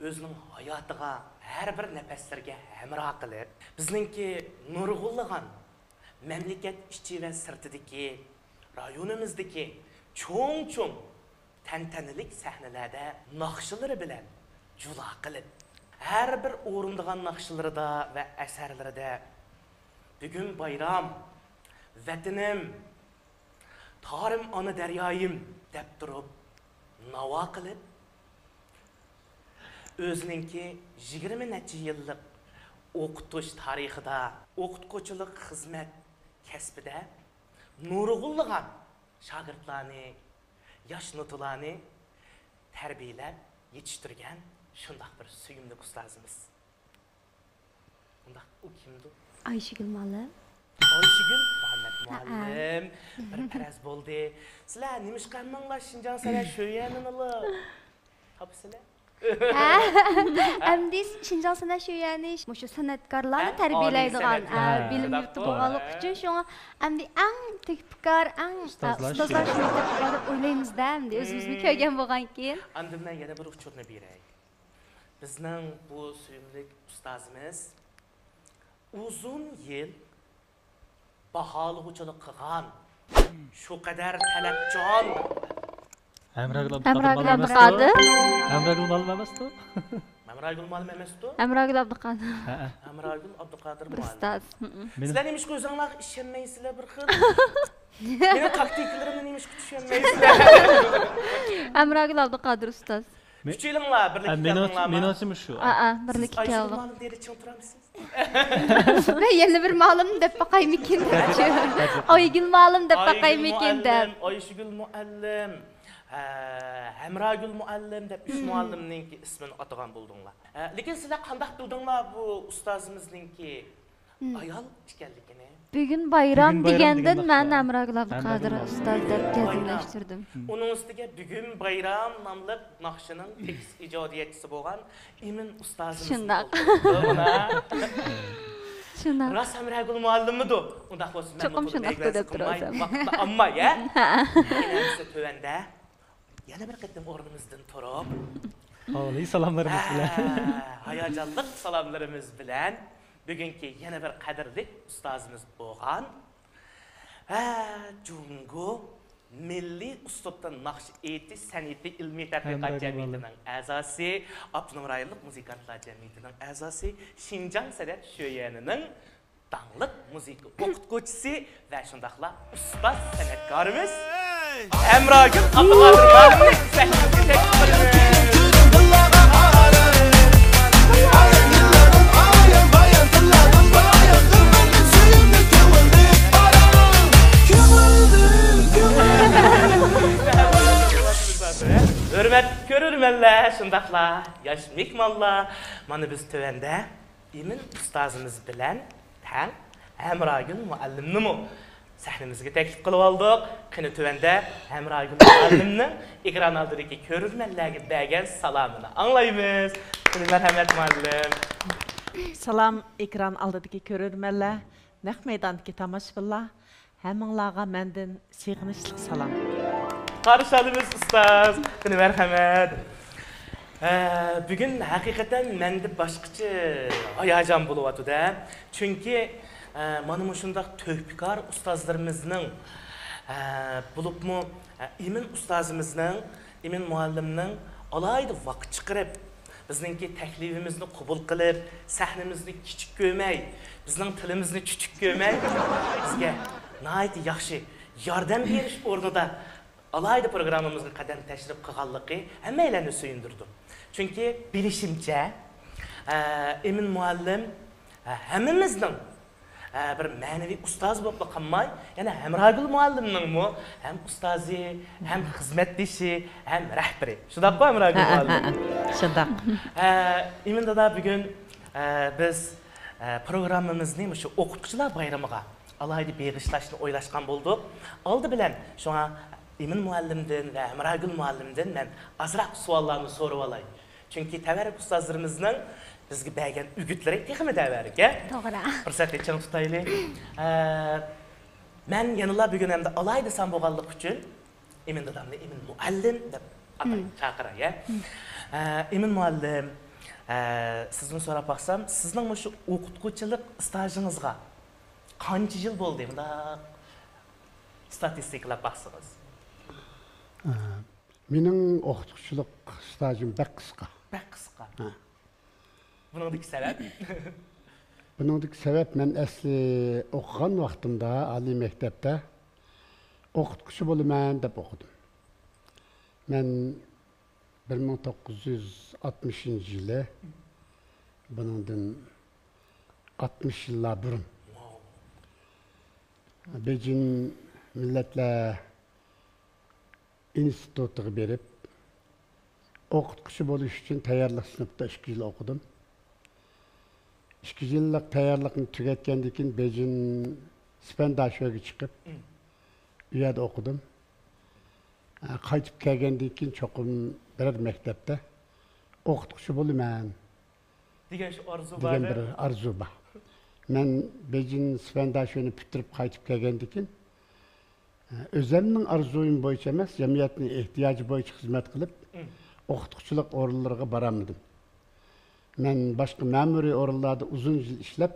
[SPEAKER 1] o'zining hayotiga har bir nafaslarga hamroh qilib, bizningki nurg'unlagan mamlakat ichi va sirtidagi rayonimizdagi cho'ng-cho'ng tantanalik sahnalarda naqshlari bilan jula qilib, har bir o'rindigan naqshlarida va asarlarida bugun bayram, vatanim, torim ona daryoyim deb turib navo qilib, o'zininki 20 necha yillik o'qitish tarixida, o'qituvchilik xizmat kasbida nurg'unlagan shogirdlarni, yosh nutularni tarbiyalab yetishtirgan shundoq bir suyimli ustozimiz. Undaq u kimdi?
[SPEAKER 2] Ayşegül Muallim.
[SPEAKER 1] Ayşegül Muhammad muallim. Bir paraz bo'ldi. Sizlar nima chiqarmanglar Şinjan San'at Şöyeni'ni? Topsizlar.
[SPEAKER 2] Endi Şinjan San'at Şöyeni mushu san'atkorlarni tarbiyalaydigan bilim yurti bo'lganlik uchun shunga endi eng teknikar, eng ustozlar shuni deb o'ylaymiz-da, endi o'zimizni ko'rgan bo'lgan keyin.
[SPEAKER 1] Endi men yana bir uchurni beray. Bizning bu suyimli ustozimiz uzun yil baholug'uchilik qilgan Şu kadar talapjon.
[SPEAKER 3] Amragul
[SPEAKER 2] Amragul
[SPEAKER 3] Abduqodir.
[SPEAKER 2] Abduqodir.
[SPEAKER 3] Amragul ma'lum emas-ku?
[SPEAKER 1] Amragul ma'lum emas-ku?
[SPEAKER 2] Amragul Abduqodir.
[SPEAKER 3] Ha.
[SPEAKER 1] Amragul Abduqodir ma'lum.
[SPEAKER 2] Ustoz.
[SPEAKER 1] Sizlar nemish qo'ysanlar ishonmaysizlar bir xil. Meni taktikalarımni nemish tushunmaysizlar.
[SPEAKER 2] Amragul Abduqodir ustoz.
[SPEAKER 1] Kuchinglar birlikda
[SPEAKER 3] Menimcha shu.
[SPEAKER 2] Birlik
[SPEAKER 1] Ayşe
[SPEAKER 2] keldi.
[SPEAKER 1] ma'lum deydi ching turamsiz.
[SPEAKER 2] Ben yeni bir ma'lum deb baqaymikin debchi. Oygul ma'lum deb baqaymikin deb.
[SPEAKER 1] Ayşegül muallim. Hamragul muallim deb üç muallimninki ismini atagan buldunglar. Lekin sizlar qanday bildinglar bu ustozimizninki ayol ekanligini?
[SPEAKER 2] Bugun bayram
[SPEAKER 3] Bugun bayram
[SPEAKER 2] degandan
[SPEAKER 3] degan
[SPEAKER 2] men
[SPEAKER 3] vaqtda.
[SPEAKER 2] Amragul Abduqodir ustoz deb jazmlashtirdim.
[SPEAKER 1] Onun üstüge bugün bayram namlı naqşının tekst icadiyetçisi bo'lgan Emin ustozimiz.
[SPEAKER 2] Shundoq. Shundoq.
[SPEAKER 1] Ras Hamragul muallimidu. Unda bo'lsa men
[SPEAKER 2] Cho'qim shundoq deb turasam.
[SPEAKER 1] Vaqtda amma ya. Endi tövende yana bir qatim o'rnimizdan turib,
[SPEAKER 3] Oliy salomlarimiz bilan.
[SPEAKER 1] hayajonli salomlarimiz bilan bugungi yana bir qadrli ustozimiz bo'lgan Jungo Milliy Uslubdan naqsh etish san'ati ilmiy tadqiqot jamiyatining a'zosi, Abdunum rayonlik muzikantlar jamiyatining a'zosi, Xinjiang san'at sho'yanining dangliq musiqa o'qituvchisi va shundaqla ustoz san'atkorimiz Amragul Abduqodir ma'lumni sahnasiga taklif qilamiz. Hürmet görürmenler, şundakla, yaş mikmallar. Mana biz tövende Emin ustazımız bilen tan Amragul muallimni mu sahnamizga taklif qilib oldik. Qani tövende Amragul muallimni ekran oldidagi ko'rurmanlarga bergan salomini anglaymiz. Marhamat muallim.
[SPEAKER 4] Salam ekran aldidagi ko'rurmanlar, naq maydondagi tomoshabinlar, hammanglarga mendan sig'inishli salom.
[SPEAKER 1] Qarşılığımız ustaz. Qani marhamat. Bugün hakikaten mende başqacha hayajon bo'lyapti-da. Chunki mana shundaq tövbikor ustozlarimizning bo'libmi Emin ustozimizning, Emin muallimning alayda vaqt chiqarib bizningki taklifimizni qabul qilib, sahnamizni kichik ko'rmay, bizning tilimizni chuchuk ko'rmay, bizga nihoyat yaxshi yordam berish o'rnida alayda programmamızga qadam tashrif qilganligi hammalarni suyundirdi. Chunki bilishimcha Emin muallim hammamizning bir ma'naviy ustoz bo'lib qolmay, yana Amragul muallimning mu ham ustozi, ham xizmatdoshi, ham rahbari. Shundaqmi Amragul muallim?
[SPEAKER 4] Shundoq.
[SPEAKER 1] Emin dada bugun biz programmamizni shu o'qituvchilar bayramiga alayda beg'ishlashni o'ylashgan bo'ldik. Oldi bilan shunga Emin muallimdan ve Amragul muallimdan men azroq savollarni so'rab olay. Chunki tabarak ustozlarimizning bizga bergan o'gitlari texmi tabarak,
[SPEAKER 2] To'g'ri.
[SPEAKER 1] Fursatni chang tutaylik. Men yanılar bugun hamda alayda san bo'lganlik uchun Emin dadamni Emin muallim deb chaqiray, Emin muallim, sizni so'rab baqsam, sizning shu o'qituvchilik stajingizga qancha yil bo'ldi? Bunda statistikalar baqsangiz.
[SPEAKER 5] Mening o'qituvchilik stajim bak qisqa.
[SPEAKER 1] Bak qisqa. Buningdagi sabab?
[SPEAKER 5] Buningdagi sabab men asli o'qigan vaqtimda oliy maktabda o'qituvchi bo'laman deb o'qidim. Men 1960-yili buningdan 60 yillar burun Beijing millatlar institutiga berib o'qituvchi bo'lish uchun tayyorlik sinfida 2 yil o'qidim. 2 yillik tayyorlikni tugatgandan keyin Beijing Spandashoga chiqib u yerda o'qidim. Qaytib kelgandan keyin cho'qim biror maktabda o'qituvchi bo'laman
[SPEAKER 1] degan shu orzu bor.
[SPEAKER 5] degan bir orzu bor. Men Beijing Spandashoni bitirib qaytib kelgandan keyin o'zimning orzuyim bo'yicha emas, jamiyatning ehtiyoji bo'yicha xizmat qilib, o'qituvchilik o'rinlariga boramadim. Men boshqa ma'muriy o'rinlarda uzun yil ishlab,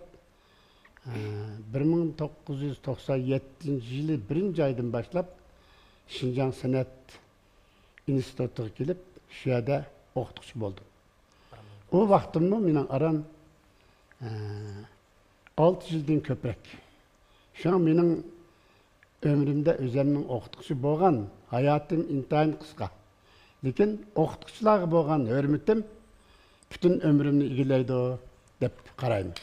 [SPEAKER 5] 1997 yılı 1. aydan başlap Şinjan Sanat İnstitutu'na gelip şu yerda o'qituvchi bo'ldim. O vaqtimda mening aram 6 yildan ko'proq. Şu an mening ömrümde o'zimning o'qituvchi bo'lgan hayotim intayin qisqa. Lekin o'qituvchilarga bo'lgan hurmatim bütün ömrümni egallaydi deb qarayman.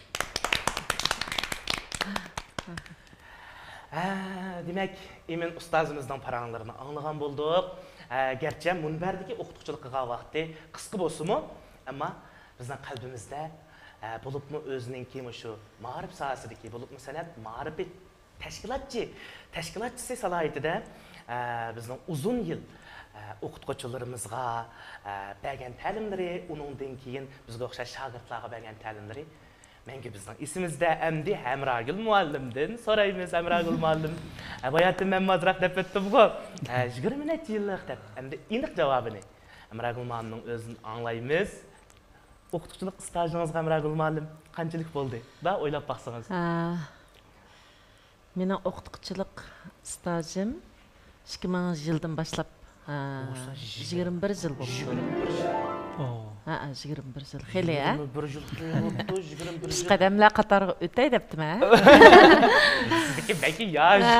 [SPEAKER 1] Demek, emin ustazımızdan paranlarını anlayan bulduk. Gerçi munberdeki o'qituvchilikqa vaqti qisqa bo'lsa-mu, ama bizning qalbimizda bo'libmi o'zininki shu ma'rif sohasidagi bo'libmi san'at ma'rifi tashkilotchisi salohiyatida bizning uzun yil o'qituvchilarimizga bergan ta'limlari, uningdan keyin bizga o'xshash shogirdlarga bergan ta'limlari Menge bizning isimizda Amdi Hamragul muallimdan so'raymiz. Hamragul muallim, bayatim men mazraq deb o'tdim-ku. 20 necha yillik deb, endi aniq javobini Hamragul muallimning o'zini anglaymiz. O'qituvchilik stajingiz Hamragul muallim qanchalik bo'ldi? Va o'ylab baqsangiz.
[SPEAKER 4] Mening o'qituvchilik stajim 2000 yildan boshlab 21 yil bo'ldi. 21 yil. Xeyli, ha?
[SPEAKER 1] 21 yil.
[SPEAKER 4] Biz qadamlar qatoriga o'tay debdim-a?
[SPEAKER 1] Sizniki belki yosh.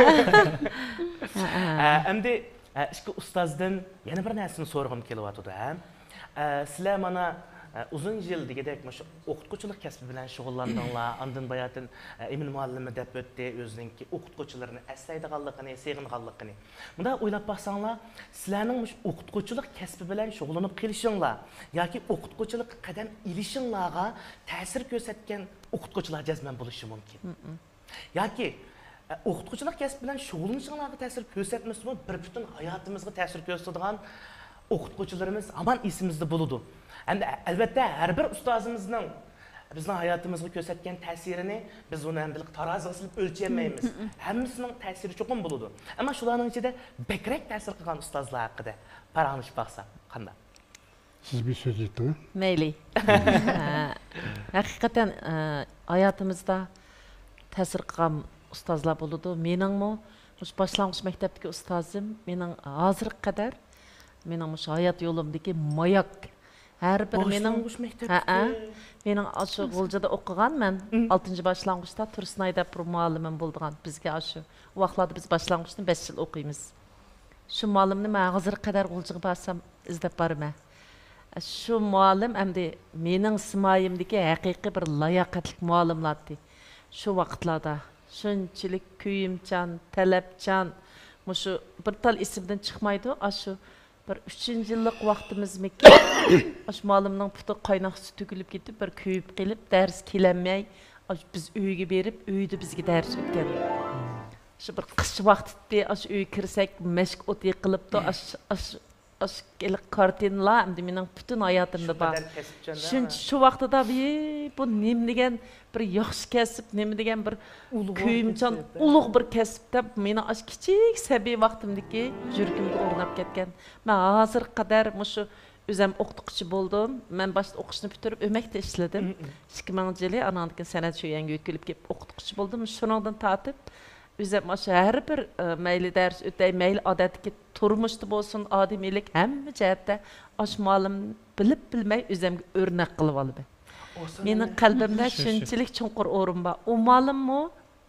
[SPEAKER 1] Endi ishki ustozdan yana bir narsani so'rag'im kelyapti. Sizlar mana uzun yil degandek shu o'qituvchilik kasbi bilan shug'ullandinglar. Ondan bayatin Emin muallimi deb o'tdi, o'zininki o'qituvchilarini aslaydiganligini, sevganligini. Bunda o'ylab baqsanglar, sizlarning shu o'qituvchilik kasbi bilan shug'ullanib kelishinglar yoki o'qituvchilik qadam ilishinglarga ta'sir ko'rsatgan o'qituvchilar jazman bo'lishi mumkin. Yoki o'qituvchilik kasbi bilan shug'ullanishinglarga ta'sir ko'rsatmasa, bir butun hayotimizga ta'sir ko'rsatadigan o'qituvchilarimiz hamon esimizda bo'ladi. Endi albatta har bir ustozimizning bizning hayotimizga ko'rsatgan ta'sirini biz uni hamdilik taroziga silib o'lchamaymiz. Hammasining ta'siri cho'qim bo'ladi. Ammo shularning ichida bekrak ta'sir qilgan ustozlar haqida paranglashib baqsam qanday?
[SPEAKER 5] Siz bir söz aytdingiz.
[SPEAKER 4] Mayli. Haqiqatan hayotimizda ta'sir qilgan ustozlar bo'ladi. Meningmi o'sha boshlang'ich maktabdagi ustozim mening hozirga qadar mening o'sha hayot yo'limdagi moyak. Her bir mening shu G'uljada o'qigan men 6 boshlang'ичta Tursunayda bir muallimim bo'lgan bizga shu vaqtlarda biz boshlang'ичdan 5 yil o'qiymiz. Shu muallimni men hozir qadar G'uljaga borsam izlab boraman. Shu muallim endi mening simoyimdagi haqiqiy bir layoqatli muallimlardi. Shu vaqtlarda shunchalik kuyimchan, talabchan, shu bir tal ismdan chiqmaydi, shu bir 3 yillik vaqtimizmiki aş muallimning puti qaynoq suv to'kilib ketib bir kuyib qilib dars kelanmay biz uyga berib uyda bizga dars o'tgan. Shu bir qish vaqtida aş uyga kirsak mashq o'ti qilibdi aş kelik kartinlar endi mening butun hayotimda bor. Shu vaqtida bu nima degan bir yaxshi kasb, nima degan bir kuyimchan ulug' bir kasb deb meni aş kichik sabiy vaqtimdagi yuragimga o'rnab ketgan. Men hozir qadar shu o'zim o'qituvchi bo'ldim. Men boshda o'qishni bitirib o'makda ishladim. 2000 yili anandikin san'at sho'yanga o'tkilib kelib o'qituvchi bo'ldim. Shuningdan tortib o'zim shu har bir mayli dars o'tay, mayli odatdagi turmushda bo'lsin, odamiylik hamma jihatda ash muallim bilib bilmay o'zimga o'rnak qilib oldim. Mening qalbimda shunchalik chunqur o'rin bor. U muallimmi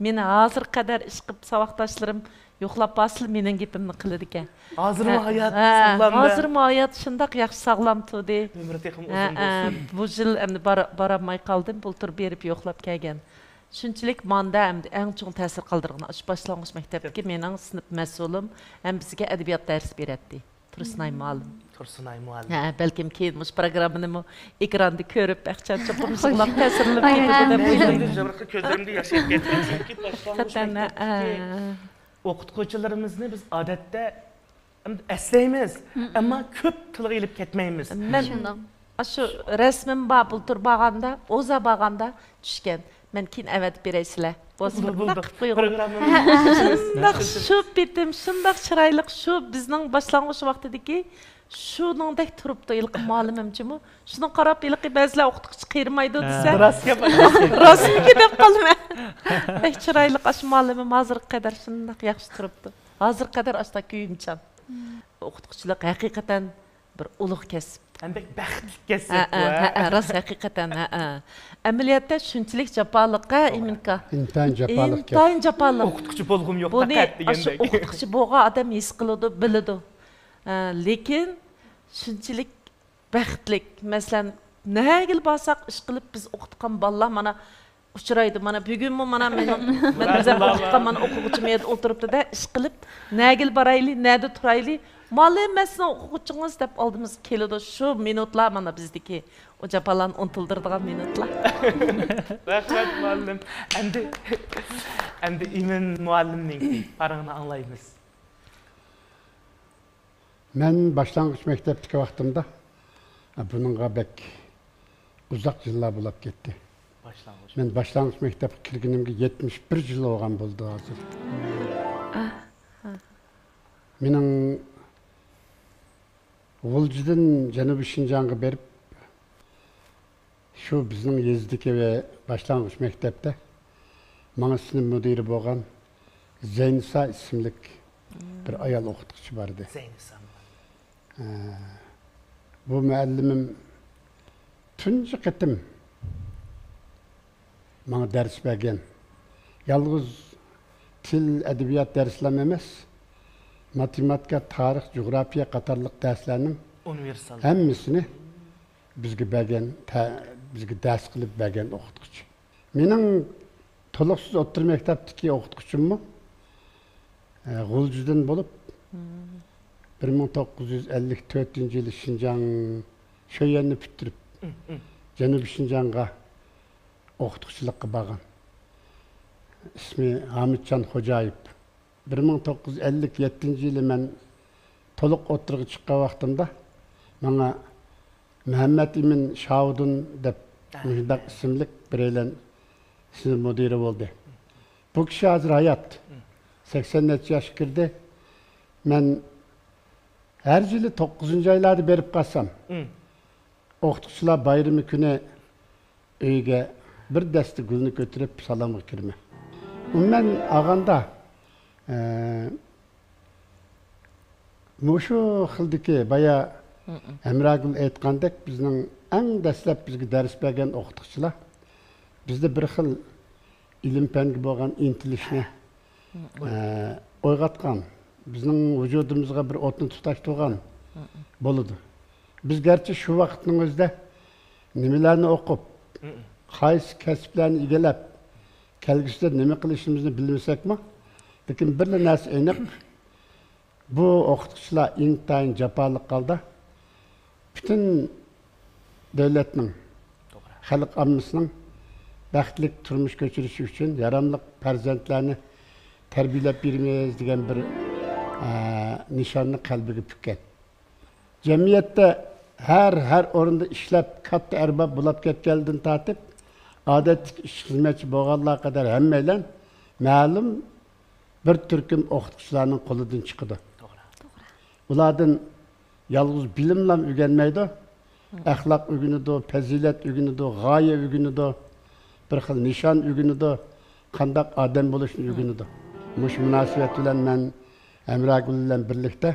[SPEAKER 4] meni hozir qadar ish qilib savoqdoshlarim yo'qlab basıl mening gapimni qiladi ekan.
[SPEAKER 1] Hozirmi hayot sog'lommi?
[SPEAKER 4] Hozirmi hayot shundoq yaxshi sog'lom turdi.
[SPEAKER 1] Umri texim uzun bo'lsin.
[SPEAKER 4] Bu yil endi boramay qoldim, bultur berib yo'qlab kelgan. Shunchalik manda endi eng chong ta'sir qoldirgan shu boshlang'ich maktabdagi mening sinf mas'ulim ham bizga adabiyot dars beradi. Tursunay muallim.
[SPEAKER 1] Tursunay muallim.
[SPEAKER 4] Balkim keyin mush programmani ekranda ko'rib, aqchan cho'qim sig'lab ta'sirlanib ketadi deb o'ylayman.
[SPEAKER 1] Ko'zlarimda yashab ketdi. Boshlang'ich o'qituvchilarimizni biz odatda eslaymiz, ammo ko'p tilga ilib ketmaymiz.
[SPEAKER 4] Men shu rasmim bor bultur bag'anda, o'za bag'anda tushgan. Men keyin avatib bereysizlar. Bo'lsin.
[SPEAKER 1] Bulduk.
[SPEAKER 4] Qo'ying.
[SPEAKER 1] Programmamiz
[SPEAKER 4] Shu bitim, shundoq chiroyli, shu bizning boshlang'ich vaqtidagi shuningdek turibdi ilqi muallimimchimi? Shuni qarab ilqi ba'zilar o'qituvchi qiyirmaydi desa. Rostmi deb qolma. Bek chiroyli ash muallimim hozirga qadar shundoq yaxshi turibdi. Hozirga qadar ashta kuyimchan. O'qituvchilik haqiqatan bir ulug' kasb.
[SPEAKER 1] Hem de baxtli kasb.
[SPEAKER 4] Rost haqiqatan. Amaliyotda shunchalik jafolikqa iminka.
[SPEAKER 5] İntayin japalık
[SPEAKER 4] Intayin jafolik.
[SPEAKER 1] O'qituvchi bo'lg'im yo'q
[SPEAKER 4] Buni
[SPEAKER 1] faqat
[SPEAKER 4] shu
[SPEAKER 1] degandek.
[SPEAKER 4] o'qituvchi bo'lgan odam his qiladi, biladi. Lekin shunchalik baxtlik. Masalan, nagil bo'lsak ish qilib biz o'qitgan bolalar mana uchraydi. Mana bugunmi mana men o'zim o'qitgan mana o'quvchim yerda o'tiribdi-da, ish qilib nagil borayli, nada turayli. Muallim masna o'quvchingiz deb oldimiz keladi. Shu minutlar mana bizdeki o japalarni unutildiradigan minutlar.
[SPEAKER 1] Rahmat muallim. Endi Imin muallimning parağını anglaymiz.
[SPEAKER 5] Men başlangıç mektepteki vaqtimda bununla bek uzak yıllar bulap gitti.
[SPEAKER 1] Başlangıç.
[SPEAKER 5] Men başlangıç mektepke kirgenimge 71 yıl olgan boldu hazır. Mening Ulcu'dan Janubi Şinjan'a berip şu bizning yezdiki ve başlangıç mektepte bana sınıf müdiri bolgan Zeynisa isimlik bir ayal o'qituvchi vardı.
[SPEAKER 1] Zeynisa.
[SPEAKER 5] Bu müellimim tunji qitim bana ders bergen. Yalnız til, edebiyat derslerim emas, matematika, tarix, coğrafya qatarlıq derslerinin
[SPEAKER 1] Universal.
[SPEAKER 5] hemmisini bizge bergen, bizge ders qilib bergen o'qituvchi. Mening to'liqsiz o'rta maktabdagi o'qituvchimmi G'uljudan bo'lib 1954 yılı Şinjan şu yerini bitirip Janubi Şinjan'a o'qituvchilikqa borgan. İsmi Hamidjon Xo'jayev. 1957 yılı men to'liq o'tirg'i chiqqan vaqtimda bana Muhammad Imin Şavudun deb shunday ismli bireylen sinf müdiri bo'ldi. Bu kishi hozir hayot. 80 necha yosh kirdi. Men her yılı 9. aylarda berip kalsam, o'qituvchilar bayrami kuni uyga bir dasta gulni ko'tarib salomga kirma. Umuman olganda mushu xildagi baya Emragul aytgandek bizning eng dastlab bizga dars bergan o'qituvchilar bizda bir xil ilm fanga bo'lgan intilishni o'yg'atgan. Bizning vücudumuzga bir o'tni tutashtirgan bo'ladi. Biz gerçi şu vaqtning o'zida nimalarni o'qib, qaysi kasblarni egallab, kelgusida nima qilishimizni bilmasakmi? Lekin bir narsa aniq, bu o'qituvchilar intayin jafoliq holda butun davlatning, xalq ommasining baxtli turmush kechirishi uchun yaramli farzandlarni tarbiyalab beramiz degan bir nişanını kalbiga pükkan. Cemiyette her orunda işlep katta erbab bulap ketkenliğini tatip adetlik iş hizmetçi boğallığa kadar hemmeyle ma'lum bir türküm o'qituvchilarning qo'lidan chiqdi. Ulardan yalnız bilimle öğrenmeydi, ahlak öğrenidi, fazilet öğrenidi, gaye öğrenidi, bir xil nişan öğrenidi, qanday odam bo'lishni öğrenidi. Mush münasebet bilan men Emragul bilan birlikte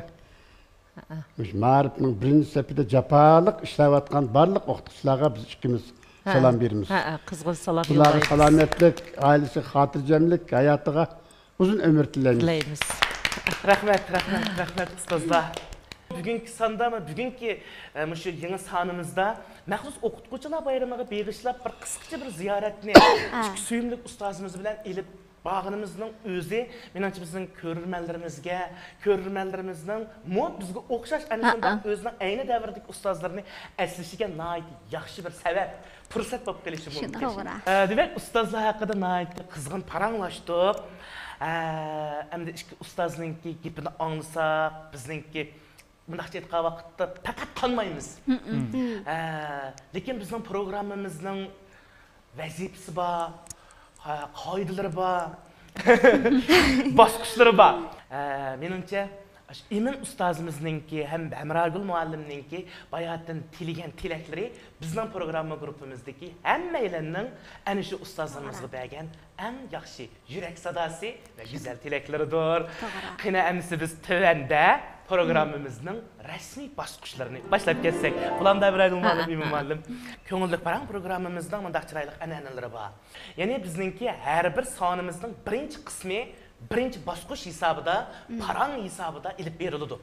[SPEAKER 5] Ma'rifning birinchi safida jafoliq ishlayotgan barliq o'qituvchilarga biz ikkimiz salom beramiz.
[SPEAKER 4] Qizg'in salom
[SPEAKER 5] Ularga salomatlik, oilasi xotirjamlik, hayotiga uzun ömür tilaymiz.
[SPEAKER 1] Rahmet ustozlar. Bugungi sondami, bugungi shu yangi sonimizda maxsus o'qituvchilar bayramiga beg'ishlab bir qisqacha bir ziyoratni ikki suyimli ustozimiz bilan elib bağınımızın özü, menimce bizim körürmenlerimizden bizge o'xshash ana shunday o'zining ayni davrdagi ustozlarni eslashga nayt yaxshi bir sabab, fursat bo'lib qelishi mumkin. Demak, ustozlar haqida nayt qizg'in paranglashdik. Endi ikki ustozninki gapini anglasak, bizningki bunaqcha aytgan vaqtda faqat qolmaymiz. Lekin bizning programmamizning vazifasi bor. qoidalari bor. Bosqichlari bor. Menimcha Emin ustozimizninki ham Amragul muallimninki bayatdan tilagan tilaklari bizning programma gruppamizdagi hammalarning ana shu ustozimizga bergan eng yaxshi yurak sadosi va go'zal tilaklaridir. Qina amsi biz tövanda programmamizning rasmiy bosqichlarini boshlab ketsak. Bulanda Amragul muallim, Emin muallim. Ko'ngillik parang programmamizning bunday chiroyli an'analari bor. Ya'ni bizninki har bir sonimizning birinchi qismi birinchi bosqich hisobida, parang hisobida ilib beriladi.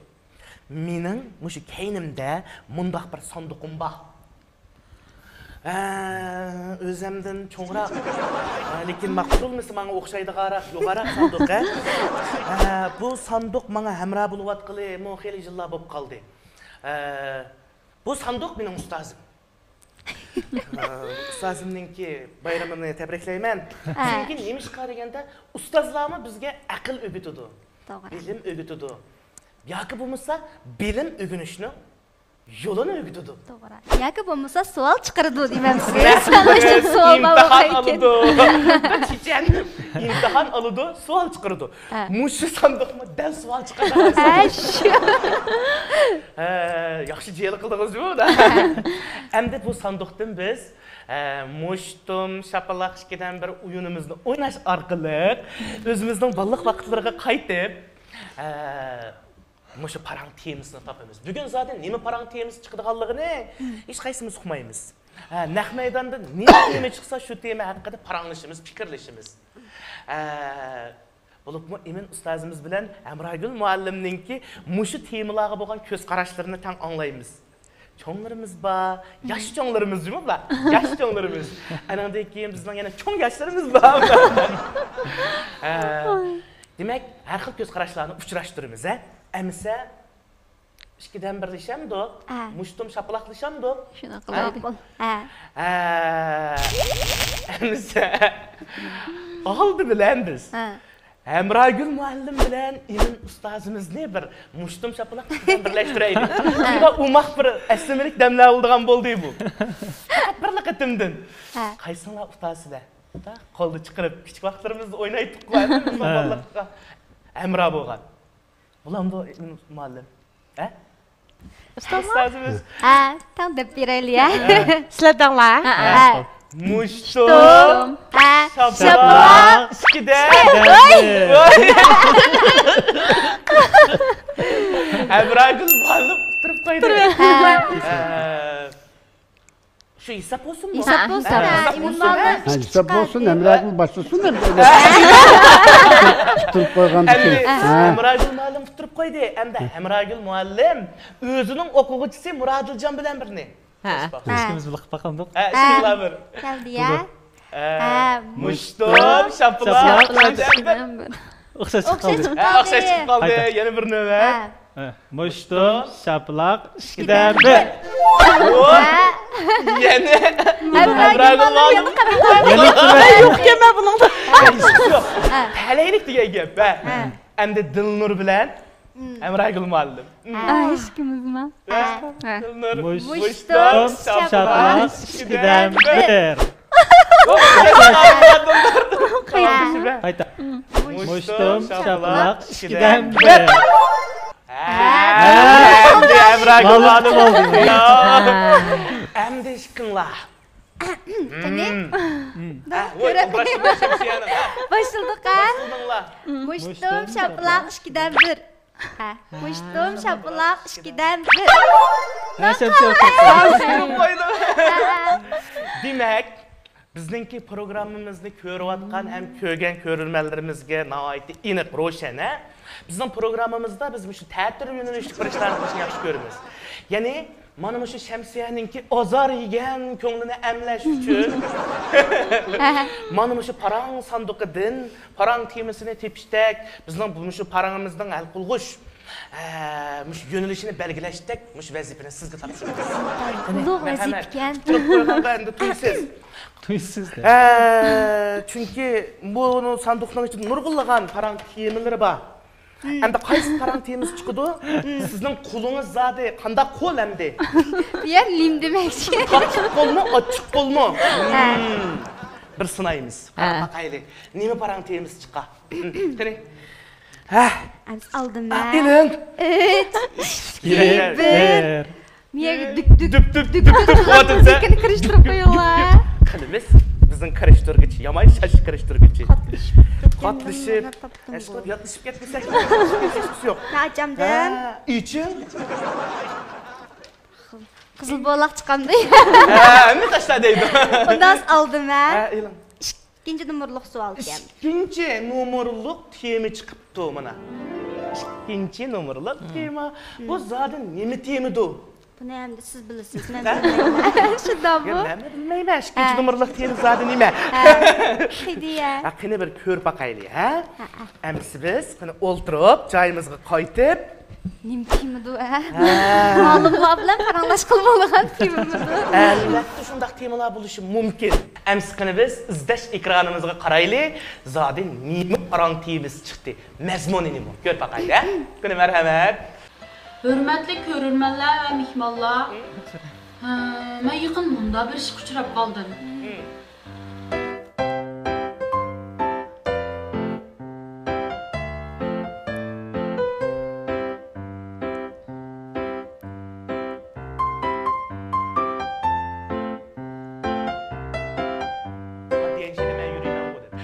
[SPEAKER 1] Mening mushu keynimda mundaq bir sanduqim bor. O'zimdan cho'ngroq, lekin maqbulmisi menga o'xshaydigaroq, yo'g'aroq sanduq. Bu sanduq menga hamra bo'layotqili, men xeyli yillar bo'lib qoldi. Bu sanduq mening ustozim. Ustozimninki bayramini tabriklayman. Chunki nima deganda ustozlarimiz bizga aql o'rgatadi. Bilim o'rgatadi. Yoki bo'lmasa bilim o'rganishni yo'lini o'rgatadi.
[SPEAKER 2] To'g'ri. Yoki bo'lmasa savol chiqaradi deyman sizga. Sanashdan savol
[SPEAKER 1] imtihon oladi, savol chiqaradi. Mushu sanduqma dal savol chiqaradi. Yaxshi jeyl qildingiz-ku da. Endi bu sanduqdan biz Mushtum Shapaloq ishkidan bir o'yinimizni o'ynash orqali o'zimizning balliq vaqtlariga qaytib mushu parang temasini topamiz. Bugun zaten nima parang temasi chiqadiganligini hech qaysimiz uqmaymiz. Naq maydonda nima tema chiqsa shu tema haqida paranglashimiz, fikrlashimiz. Bo'libmi Emin ustozimiz bilan Amragul muallimninki mushu temalarga bo'lgan ko'z qarashlarini tang anglaymiz. Cho'nglarimiz bor, yosh cho'nglarimiz yo'qlar. Yosh cho'nglarimiz. Anandan keyin bizning yana cho'ng yoshlarimiz bor. Demak, har xil ko'z qarashlarni uchrashtiramiz, Amsa ikkidan birlashamdi, mushtum shapaloqlashamdi.
[SPEAKER 2] Shuna qiladi.
[SPEAKER 1] Amsa oldi bilan biz. Amragul muallim bilan Emin ustozimizni bir mushtum shapaloq bilan birlashtiraylik. Shunda umaq bir aslimlik damlar oldigan bo'ldi bu. Faqat bir laqatimdan. Qaysinlar ustozlar? Qo'lni chiqarib kichik vaqtlarimizda o'ynaydik qo'yamiz bolalarga. Amra bo'lgan. Bulamda Emin muallim. Ustozimiz.
[SPEAKER 2] Tam deb beraylik.
[SPEAKER 4] Sizlardanlar.
[SPEAKER 1] Mushtum shapaloq ishkida. Amragul muallim turib qo'ydi. Şu hesap olsun mu?
[SPEAKER 2] Hesap olsun.
[SPEAKER 5] Hesap olsun, Amragul başlasın da böyle. Tutup koygan
[SPEAKER 1] dikin. Amragul muallim tutup koydu. Amragul muallim özünün okuyucusu Muradilcan bilen birini.
[SPEAKER 3] İkimiz bilip bakalım.
[SPEAKER 1] Bismillah bir.
[SPEAKER 2] Geldi ya.
[SPEAKER 1] Mushtum shapaloq
[SPEAKER 3] O'xshash chiqib qoldi.
[SPEAKER 1] O'xshash chiqib qoldi. Yana bir navbat.
[SPEAKER 3] Mushtum shapaloq ishkidan bir.
[SPEAKER 1] Yana
[SPEAKER 2] Amragul muallim
[SPEAKER 4] Yo'q kelma buningda.
[SPEAKER 1] Talaylik degan gap. Endi Dilnur bilan Amragul muallim.
[SPEAKER 2] Hech kimizmi?
[SPEAKER 1] Dilnur
[SPEAKER 3] Mushtum shapaloq ishkidan bir. Qayta. Mushtum shapaloq ishkidan bir.
[SPEAKER 1] Amragul muallim oldu. Endi ishqinglar.
[SPEAKER 2] Qani?
[SPEAKER 1] Başladık
[SPEAKER 2] ha? Mushtum shapaloq ishkidan bir. Mushtum shapaloq ishkidan bir.
[SPEAKER 1] Demek bizdeki programımızda ko'rayotgan hem ko'rgan ko'rilmalarımizga nihoyatda aniq ro'shan. Bizning programmamizda biz shu ta'til yo'nalishli ishlarni qilishni yaxshi ko'ramiz. Ya'ni mana shu Shamsiyaninki ozor yegan ko'nglini amlash uchun mana shu parang sanduqidan parang temasini tepishdak, bizning shu parangimizning hal qilg'ish yo'nalishini belgilashdek, vazifani sizga topshiramiz.
[SPEAKER 2] Ulug' vazifakan.
[SPEAKER 1] Turib qo'yganda endi tuysiz.
[SPEAKER 3] Tuysiz.
[SPEAKER 1] Chunki bu sanduqning ichida nurg'unlagan parang temalari bor. Endi qaysi parang temasi chiqadi? Sizning qo'lingiz zodi qanday qo'l endi?
[SPEAKER 2] Bu ham lim demakchi.
[SPEAKER 1] Ochiq qo'lmi, ochiq qo'lmi? bir sınayımız.
[SPEAKER 4] Ha.
[SPEAKER 1] Bakaylı. Nime paran temiz çıka. Kene. Ha.
[SPEAKER 2] Biz aldım ben.
[SPEAKER 1] İlin.
[SPEAKER 3] Yer.
[SPEAKER 2] Niye dük
[SPEAKER 1] Düp düp Odunsa.
[SPEAKER 2] Dükkanı karıştırıp koyuyorlar.
[SPEAKER 1] Kılımız bizim karıştırgıç. Yaman şaş karıştırgıcı. Katlışıp. Eşkot yatışıp gitmesek. Yok.
[SPEAKER 2] Ne açamdım?
[SPEAKER 1] İçin.
[SPEAKER 2] Kızıl boğlak çıkandı.
[SPEAKER 1] Ne taşladıydı?
[SPEAKER 2] Ondan aldım ben.
[SPEAKER 1] Ha, ilin.
[SPEAKER 2] İkinci numaralık su aldım.
[SPEAKER 1] İkinci numaralık temi çıkıptı mana. İkinci numaralık tema. Bu zaten nemi temidir?
[SPEAKER 2] Bu ne hem de siz bilirsiniz. Ben bilmiyorum. Şundan bu.
[SPEAKER 1] Ben bilmeyim. İkinci numaralık temi zaten nime?
[SPEAKER 2] Hediye.
[SPEAKER 1] Kine bir kör bakaylı, ha? Emsi biz kine olturup, çayımızı kaytıp.
[SPEAKER 2] Nim temidu, ha? Malımla bilen paranlaş kılmalığın temidu.
[SPEAKER 1] Elbette şundak temalar buluşu mümkün. Emsi kine biz izdeş ekranımızı karaylı, zaten nimi paran temimiz çıktı. Mezmuni nimi. Kör bakaylı, ha? Kine merhamet.
[SPEAKER 8] Hürmetli görürmenler ve mihmallar. Ben yakın bunda bir iş uçurab kaldım.
[SPEAKER 1] Gençliğime yürüyemem bu dedi.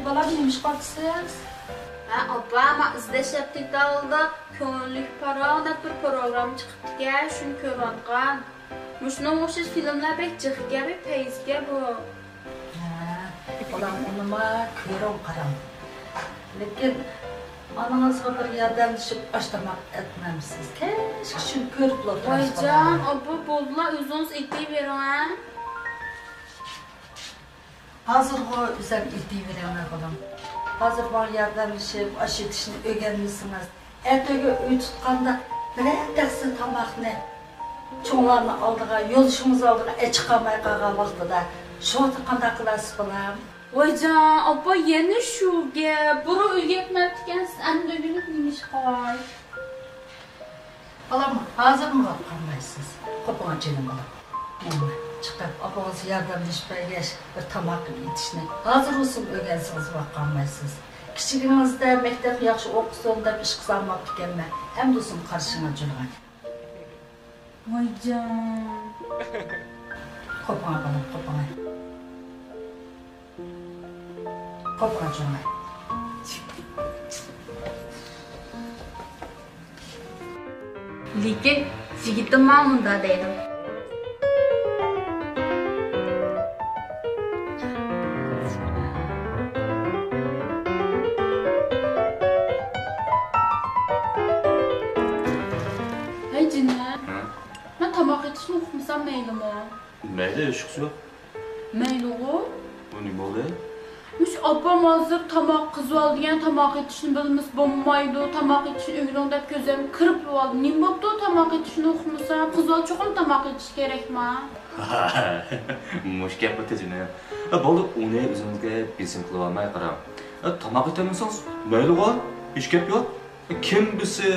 [SPEAKER 8] Bala neymiş baksız? Abba ama izleş yaptık dağılda köngüllük para onat bir program çıkıptı gel şunu körüntügan. Muşuna oğuşuz filmler bek çıkıge bek peyizge bu.
[SPEAKER 9] Ulan onuma kuyruğum karam. Lekin ananızga bir yardımlaşıp başlamak etmemişsiniz. Keşke şunu görüp oturmuş
[SPEAKER 8] Vaycan abba boldular özünüz itiyi verin ha.
[SPEAKER 9] Hazır o üzem ildiği verenler olan. Hazır var yardımlaşıp aş yetişini öğrenmişsiniz. Ertegi öy tutkanda bilen dersin tamak ne? Çoğlarını aldığa, yoluşumuz aldığa çıkamay kağa vaxtıda. Şu tıkanda kılas bulam.
[SPEAKER 8] Vaycan abba yeni şu ge. Buru ülgetmeptiken siz en dövünüp neymiş kay.
[SPEAKER 9] Balam hazır mı kalmaysınız? Kopuna canım balam. Çıkıp abanız yardımlaşıp bir tamak yetişine. Hazır olsun öğrensiniz kalmaysınız. Kiçiginizde mektep yaxşı okusun da iş kızarmak tükenme. Hem de olsun karşına cürgan.
[SPEAKER 8] Vaycan.
[SPEAKER 9] Kopuna balam, kopuna. Kopuna cürgan.
[SPEAKER 8] Lekin yigitim mamunda deydim. Hey Cine, ben tamak etişini okumuşsam meylim o.
[SPEAKER 10] Meyli ışıksı yok.
[SPEAKER 8] Meyli o?
[SPEAKER 10] O ne oldu?
[SPEAKER 8] Müş abam hazır tamak kızı aldı yani tamak etişini bilmiş bombaydı, tamak etişini öğrendip gözlerimi kırıp aldı. Nim boptu o tamak etişini okumuşsam, kızı al çok mu tamak etiş gerek mi?
[SPEAKER 10] Muş gap ötecine. Balı onu özünüzge bilsin kılıp almaya karam. Tamak etemizsiniz, meyli var, hiç gap yok. Kim bizi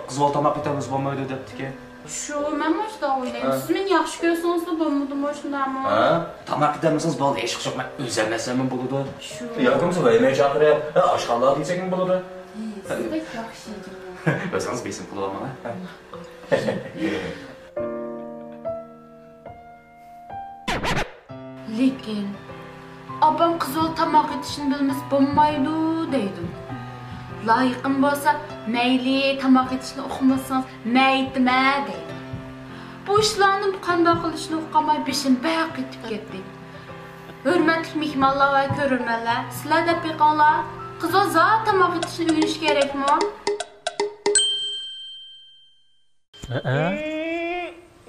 [SPEAKER 10] kızı al tamak etemiz bombaydı depti ki?
[SPEAKER 8] Şu, ben hoşda oynayayım. Siz beni yaxşı görsünüz de bombadım hoşunda mı?
[SPEAKER 10] Tamak etemizsiniz balı eşik çok ben üzermesem buludu.
[SPEAKER 8] Şu.
[SPEAKER 10] Yakımızı ve yemeği çakırıya aşkallığa diyecek mi buludu?
[SPEAKER 8] Siz de yaxşıydı.
[SPEAKER 10] Özünüz bilsin kılıp almaya.
[SPEAKER 8] Lekin abam kızıl tamak etişini bilmez bombaydı deydim. Layıkım bolsa meyli tamak etişini okumasanız meydime deydim. Bu işlerini bu kanda kılışını okamay beşim bayağı ketip ketdi. Hürmetli mihmallar ve körürmeler, sizler de pekanlar, kızıl zat tamak etişini öğreniş gerek mi?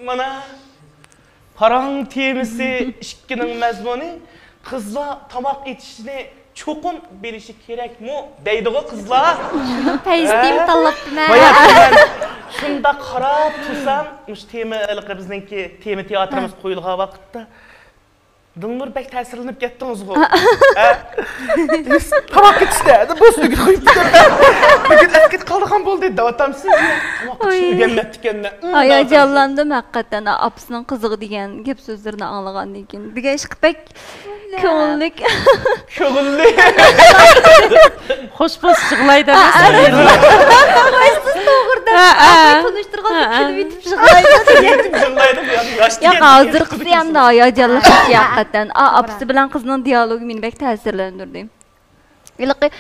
[SPEAKER 1] Mana paran temisi işkinin mezmunu kızla tamak etişini çokum bilişi gerek mi? Deydi o kızla.
[SPEAKER 2] Peyizliğimi tanlattım ha.
[SPEAKER 1] Bayağı ben şunda qarab tursam, muş temi iliqi bizningki temi teatrimiz qo'yilgan vaqtda Dilnur bek ta'sirlanib ketdingiz ku. Tamak ketishdi. Bu ustiga qo'yib Bugun asket Atamsız öğrenmektikenne.
[SPEAKER 11] Hayacanlandım hakikaten. Apsının kızığı diyen gep sözlerini anlagandan keyin. Bir geç pek köngüllük.
[SPEAKER 1] Köngüllük.
[SPEAKER 4] Hoş boz çıglaydı.
[SPEAKER 11] Siz doğrudan apı konuşturgan külüp yitip çıglaydı.
[SPEAKER 1] Yetip çıglaydı bu yaşlı.
[SPEAKER 11] Ya hazırkısı hem de hayacanlık hakikaten. Apsı bilen kızının diyalogu meni bek ta'sirlendirdi. Ilaqi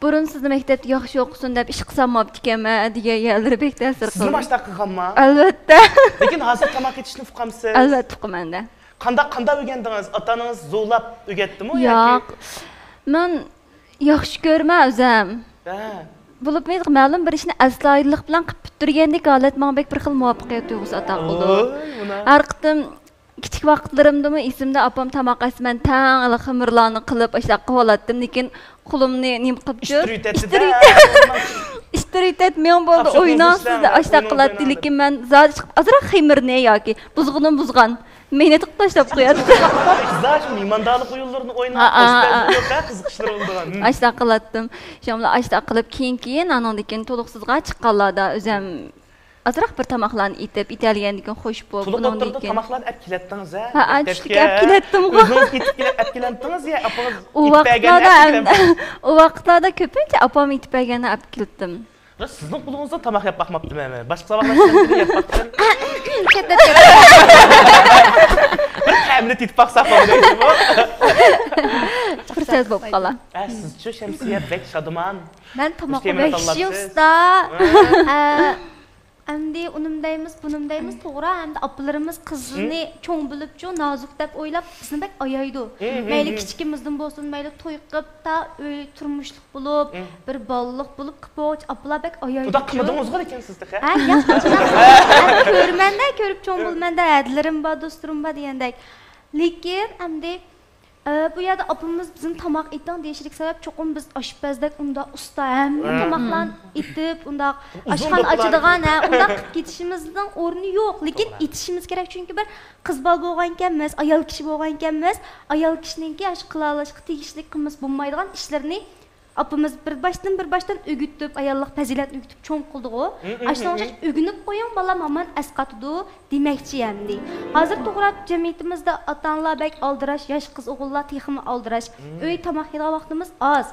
[SPEAKER 11] burun sizni maktabda yaxshi o'qisin deb ish qilsamabdi ekanman degan yerlari bek ta'sir qildi.
[SPEAKER 1] Sizni başta qilganmi?
[SPEAKER 11] Albatta.
[SPEAKER 1] Lekin hozir tamoq etishni uqamsiz?
[SPEAKER 11] Albatta uqamanda.
[SPEAKER 1] Qanday o'rgandingiz? Otangiz zo'rlab o'rgatdimi
[SPEAKER 11] yoki? Men yaxshi ko'rman o'zim. Bo'lib ma'lum bir ishni astoydillik bilan qilib bitirgandek holat menga bek bir xil muvaffaqiyat tuyg'usi ato qildi. Har qitim kichik vaqtlarimdami esimda opam tamoq asman tang xamirlarni qilib ashla qilib olatdim, lekin qo'limni nim qilib jur. İstiritet men bo'ldi o'ynasizda ashla qiladi, lekin men zot azroq xamirni yoki buzg'unim buzgan meni tiqib tashlab qo'yadi.
[SPEAKER 1] Zot mehmondorlik o'yinlarini o'ynab qiziqishlar bo'lgan.
[SPEAKER 11] Ashla qilatdim. Shomlar ashla qilib keyin anondan to'liqsizga chiqqanlarda o'zim azroq bir tamoqlarni etib italyandan xo'sh bo'lib
[SPEAKER 1] bundan keyin tamoqlarni olib kelatdingiz
[SPEAKER 11] ha tushga olib kelatdim
[SPEAKER 1] o'zingiz ketib olib kelandingiz ya apangiz
[SPEAKER 11] u vaqtlarda ko'pincha opam etib berganini olib keldim.
[SPEAKER 1] Sizning qo'lingizdan tamoq yeb boqmabdiman. Boshqa sabaqlarni yeb boqdim. Bir ta'minat etib boqsa bo'ladi.
[SPEAKER 11] Fursat bo'lib qolar.
[SPEAKER 1] Siz-chi Shamsiya bek Shaduman.
[SPEAKER 2] Men tamoq yeyish usta. Endi unimdaymiz, bunimdaymiz to'g'ri, endi opalarimiz qizni cho'ng bilib-chu, nozik deb o'ylab bizni bek ayaydi. Mayli kichikimizdan bo'lsin, mayli to'y qilib, ta uy turmushlik bo'lib, bir bog'liq bo'lib qilib, opalar bek ayaydi.
[SPEAKER 1] Xudo qilmadingiz-ku ekansiz-da.
[SPEAKER 2] Ha, yo'q. Ko'rmanda, ko'rib cho'ng bilmanda, adlarim bor, do'stlarim bor degandek. Lekin endi bu yerda opamiz bizim tamoq etdan deyishlik sabab cho'qim biz oshpazdak unda usta ham tamoqlarni etib unda oshxona ochadigan unda qilib ketishimizning o'rni yo'q, lekin etishimiz kerak chunki bir qiz bola bo'lgan ekanmiz, ayol kishi bo'lgan ekanmiz, ayol kishiningki qila olishga tegishli qilmas bo'lmaydigan ishlarni opamiz bir baştan o'gitib, ayollik fazilat o'gitib cho'ng qildi-ku. Ashuncha o'ginib qo'ying, bolam aman asqatdi demoqchi endi. Hozir to'g'ri jamiyatimizda ota-onalar bek oldirash, yosh qiz o'g'illar texmi oldirash, uy tamoq yegan vaqtimiz oz.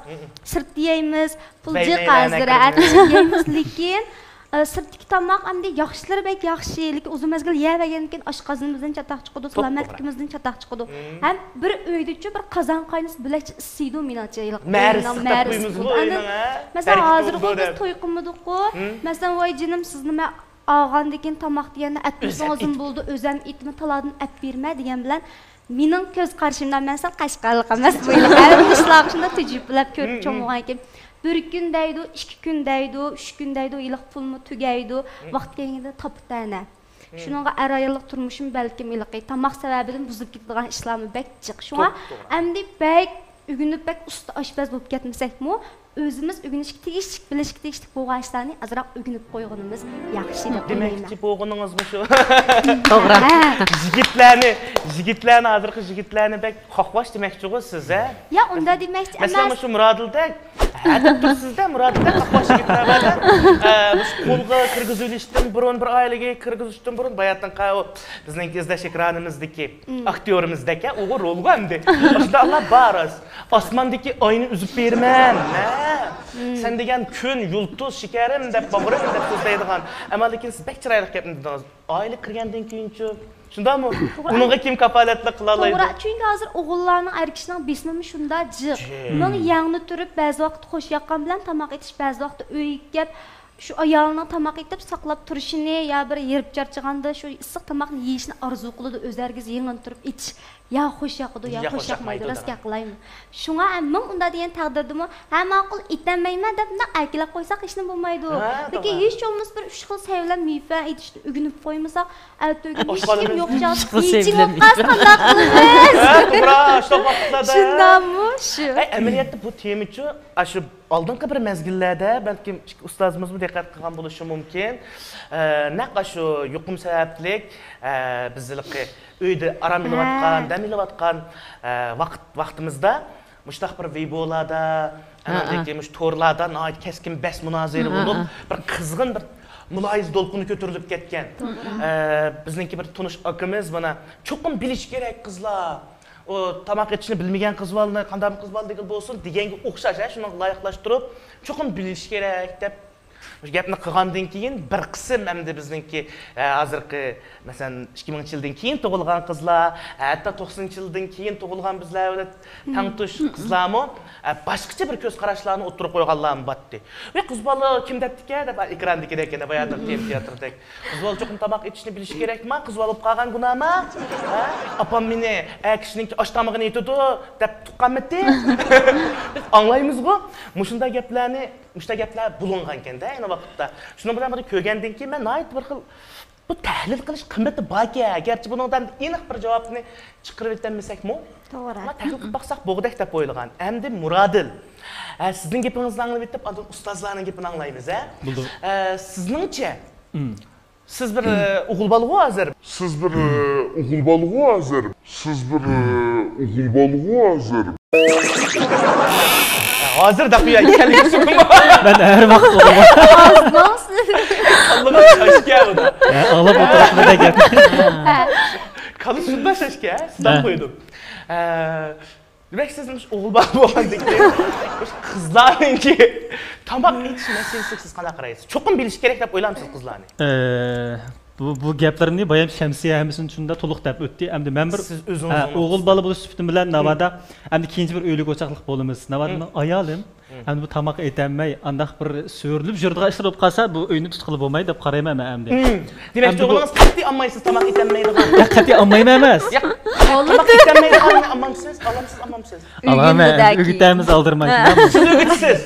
[SPEAKER 2] Sirt yeymiz, pulji qazdir, yeymiz, lekin sirtdagi tamoq endi yaxshilari bek yaxshi, lekin uzun mezgil yevagandan keyin oshqozonimizdan chataq chiqadi, salomatligimizdan chataq chiqadi. Ham bir uydachi bir qozon qaynisi bilakchi isiydi menimcha. Masalan, hozir biz to'y qilmadik-ku. Masalan, voy jinim siz nima olgandan keyin tamoq deganda atmizozim bo'ldi, o'zim etni taladan olib berma degan bilan mening ko'z qarashimdan men sal qashqarlik emas bo'ylar. Ishlashimda tujiblar ko'rib cho'mg'an ekan. Bir kun deydi, 2 kun deydi, 3 kun deydi, iliq pulni tugaydi, vaqt kelganda toptana. Shuningga arayonlik turmushim balkim iliqi tamoq sababidan buzib ketadigan ishlarni bek jiq. Shunga endi bek o'ginib bek usta oshpaz bo'lib ketmasakmi, o'zimiz o'ginishga tegishli, bilishga tegishli bo'lgan ishlarni azroq o'ginib qo'yganimiz yaxshi deb o'ylayman.
[SPEAKER 1] Demakchi bo'lganingizmi shu?
[SPEAKER 4] To'g'ri.
[SPEAKER 1] Yigitlarni hozirgi yigitlarni bek qoqvash demakchi-ku siz, ha?
[SPEAKER 2] Ya, unda demakchi emas.
[SPEAKER 1] Masalan, shu Murodilda hadab tursizda Murodilda qoqvash yigitlarga qo'lga kirgizilishdan burun, bir oilaga kirgizishdan burun bayatdan qavib bizning izlash ekranimizdagi aktyorimizdagi o'g'il rolga endi. Shunda Allah baras. Osmondagi oyni uzib berman. Sen degan kun, yulduz, shikarim deb bag'rim deb so'zlaydigan. Ammo lekin siz bek chiroyli gapni oila qurgandan keyin-chi shundami? Uningga kim kafolatlik qila oladi?
[SPEAKER 2] To'g'ri, chunki hozir o'g'illarning erkishning bismimi shunda jiq. Men yangni turib ba'zi vaqt xo'sh yoqqan bilan tamoq etish, ba'zi vaqt uyga shu ayolning tamoq etib saqlab turishini ya bir yerib charchaganda shu issiq tamoqni yeyishni orzu qiladi, o'zlariga yengin turib ichish. Ya xo'sh yoqdi, ya xo'sh yoqmaydi, rostga qilaymi. Shunga men unda degan taqdirdimi, ha ma'qul etamayman deb akilab qo'ysak hech nima bo'lmaydi. Lekin hech bo'lmas bir 3 xil sevlan mifa etishni o'ginib qo'ymasak, alto'ga hech kim yo'qcha yeching qas qanday qilamiz?
[SPEAKER 1] To'g'ri, shu vaqtlarda.
[SPEAKER 2] Shundami shu?
[SPEAKER 1] Amaliyotda bu temachi shu oldingi bir mezgillarda balkim ustozimiz bu diqqat qilgan bo'lishi mumkin. Naqa shu yuqum sabablik bizlarga uyda aram qilayotgan, dam qilayotgan vaqtimizda mushtaq bir videolarda demiş torlardan ait keskin bes münaziri bulup bir kızgın bir mulayız dolkunu götürülüp ketken. Bizninki bir tunuş akımız bana çokum biliş gerek kızlar. O tamak etişini bilmegen kız balını, qanday kız balı degil bolsun degenge o'xshash, shuni loyiqlashtirib, cho'qim bilish kerak deb gapni qilgandan keyin bir qism hamda bizningki hozirgi masalan 2000-yildan keyin tug'ilgan qizlar, hatto 90-yildan keyin tug'ilgan bizlar va tangtush qizlarmi boshqacha bir ko'z qarashlarni o'tirib qo'yganlarmi batdi. Va qiz bola kim debdiki deb ekrandagi ekan, bayatır teatrdek. Qiz bola cho'qim tamoq etishni bilish kerakmi? Qiz bola bo'lib qolgan gunohmi? Apam meni kishininki osh tomog'ini yetadi deb tuqqanmidi? Biz anglaymiz-ku. Mushunday gaplar bulungan ekan-da ayni vaqtda. Shuni bilan bir ko'rgandan keyin men nayt bir xil bu tahlil qilish qimmati bor-ku. Garchi bundan aniq bir javobni chiqarib etmasakmi? To'g'ri. Ammo tahlil qilib baqsaq bo'g'dak deb o'ylagan. Endi Murodil. Sizning gapingizni anglab etib, oldin ustozlarning gapini anglaymiz, Sizningcha siz bir o'g'il bola hozir. Hozir da qo'ya kelishim.
[SPEAKER 3] Ben her vaqt o'g'il.
[SPEAKER 1] Allah'a şaşka bu da.
[SPEAKER 3] Ağlab o'tirib nima gap.
[SPEAKER 1] Qalish shunda shashka, sizdan qo'ydim. Demek sizin o'g'il bola bo'lgandan keyin qizlarningki tamoq etish masalasiga siz qanday qaraysiz? Cho'qim bilish kerak deb o'ylamsiz qizlarni?
[SPEAKER 3] Bu gaplarni bayam Şemsiye hamisini shunda to'liq deb o'tdi. Endi men bir o'g'il bola bo'lish sifatim bilan navada endi ikkinchi bir uylik o'chaqliq bo'lamiz. Navada ayolim endi bu tamoq etanmay, andaq bir so'rilib yurdigan ishlar bo'lib qolsa, bu uyni tutqilib bo'lmaydi deb qarayman men endi.
[SPEAKER 1] Demak, o'g'lingiz qat'iy olmaysiz tamoq etanmaydigan.
[SPEAKER 3] Ya qat'iy olmayman emas.
[SPEAKER 1] Tamoq etanmaydigan ammamsiz, alamsiz.
[SPEAKER 3] Alaman, o'gitamiz aldirmaydi.
[SPEAKER 1] Siz o'gitsiz.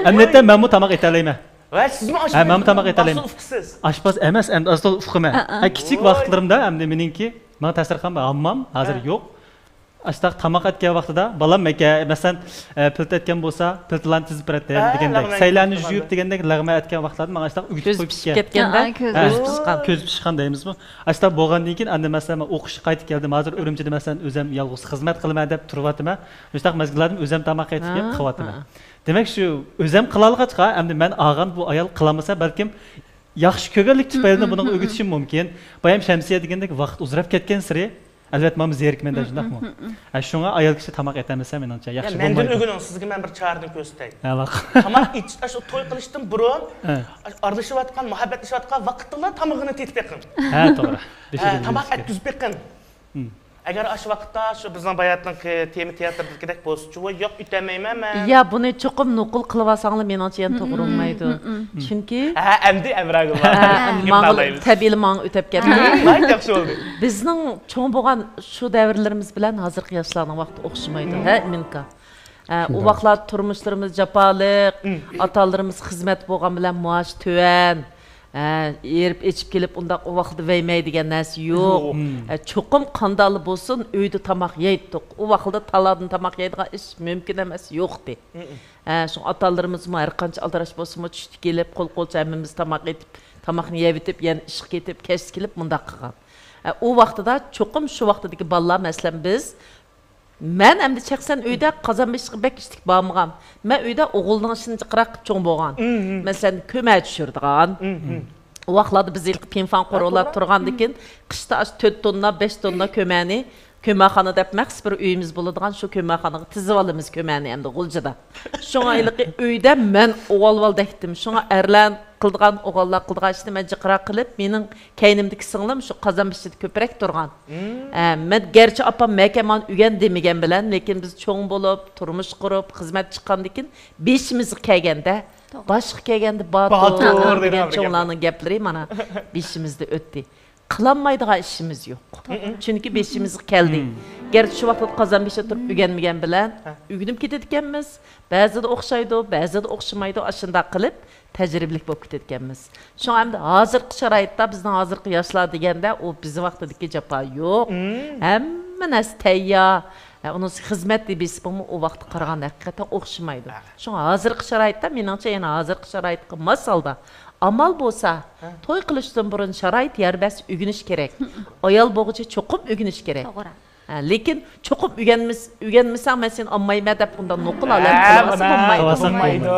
[SPEAKER 3] Endi men bu tamoq etalayman.
[SPEAKER 1] Va sizmi oshpaz?
[SPEAKER 3] Men tamoq etalayman. Oshpaz emas, endi asl ufqim. Kichik vaqtlarimda endi meningki, men ta'sir qilgan ammam hozir yo'q. Ashtaq tamoq etgan vaqtida balam masalan pilt etgan bo'lsa, piltlarni tizib beradi degandek, saylarni yuvib degandek lag'ma etgan vaqtlarda men ashtaq o'gitib qo'yib
[SPEAKER 4] ketganda
[SPEAKER 3] ko'z pishgan deymizmi? Ashtaq bo'lgandan keyin endi masalan o'qish qaytib keldim. Hozir Urumchida masalan o'zim yolg'iz xizmat qilaman deb turyapman. Ashtaq mazgillarni o'zim tamoq etib qilyapman. Demek şu özüm kılalğaçqa, endi men ağam bu ayol qılamasa balkim yaxshi ko'rganlik tufayli buni o'gitishim mumkin. Bayam Şemsiye degandek vaqt uzrab ketgan siri albatta men zerikmanda shundaqmi? Shunga ayol kishi tamoq etamasa menimcha yaxshi bo'lmaydi.
[SPEAKER 1] Mendan o'g'lim sizga men bir chorni ko'rsatay.
[SPEAKER 3] Aloq.
[SPEAKER 1] Tamoq ichish to'y qilishdan burun aralashayotgan, muhabbatlashayotgan vaqtda tomog'ini tetib yiqin.
[SPEAKER 3] Ha, to'g'ri.
[SPEAKER 1] Tamoq etkizib yiqin. Agar aş vaqtda shu bizning bayatning tema teatrdagidek bo'lsa, yo'q itamayman men.
[SPEAKER 4] Ya buni cho'qim nuqul qilib olsanglar meningcha ham to'g'ri bo'lmaydi. Chunki
[SPEAKER 1] endi avrag'im bor.
[SPEAKER 4] Tabiiy mang o'tib ketdi.
[SPEAKER 1] Mayli yaxshi bo'ldi.
[SPEAKER 4] Bizning cho'ng bo'lgan shu davrlarimiz bilan hozirgi yoshlarning vaqti o'xshamaydi. Ha, minka. U vaqtlar turmushlarimiz jafoliq, otalarimiz xizmat bo'lgan bilan maosh to'van. Erib içib kelib undaq o vaqtda vermeydigan narsa yo'q. Cho'qim qandalı bo'lsin, uyda tamoq yeydik. O vaqtda talardan tamoq yeydigan ish mumkin emas, yo'qdi. Shu otalarimiz har qancha aldirash bo'lsa-mu tushdi kelib, qo'l-qo'lcha hammamiz tamoq etib, tamoqni yeb etib, yana ishga ketib, kech kelib mundaq qilgan. O vaqtda cho'qim shu vaqtdagi bolalar masalan biz men endi shaxsan uyda qozonbeshga bek ishtik bormagan. Men uyda o'g'ilning ishini jiqroq qilib cho'ng bo'lgan. Masalan, ko'mak tushirdigan. O vaqtlarda biz ilk pinfan qo'rolab turgandan keyin qishda 4 tonna, 5 tonna ko'makni köməkxana deb məxsus bir uyimiz bo'ladigan shu köməkxanaga tizib olamiz köməkni endi G'uljida. Shunga iliqi uyda men o'g'il dekdim. Shunga erlar qildigan o'g'illar qildigan ishni men jiqroq qilib, mening kaynimdagi singlim shu Qozonbeshida ko'proq turgan. Men gerçi opam makaman uygan demagan bilan, lekin biz cho'ng bo'lib, turmush qurib, xizmat chiqqandan keyin beshimizga kelganda boshqa kelganda botur degan cho'nglarning gaplari mana beshimizda o'tdi. Qılanmaydigan işimiz yo'q. Chunki beshimiz keldi. Gerçi shu vaqtda Qozonbeshda turib o'rganmagan bilan o'rganib ketadiganmiz. Ba'zida o'xshaydi, ba'zida o'xshamaydi, ashunda qilib tajribalik bo'lib ketadiganmiz. Shu hamda hozirgi sharoitda bizning hozirgi yoshlar deganda u bizning vaqtdagi jafo yo'q. Hamma narsa tayyor. Onun xizmat debisimi o vaqtda qaraganda haqiqatan o'xshamaydi. Shu hozirgi sharoitda meningcha yana hozirgi sharoitga masalda amal bo'lsa, to'y qilishdan burun sharoit yarbas o'g'inish kerak. Ayol bo'g'icha cho'qib o'g'inish kerak. Lekin çoxum öyrənmisəң mən səni anmayma dep bundan noqul aləm qılması olmaydı.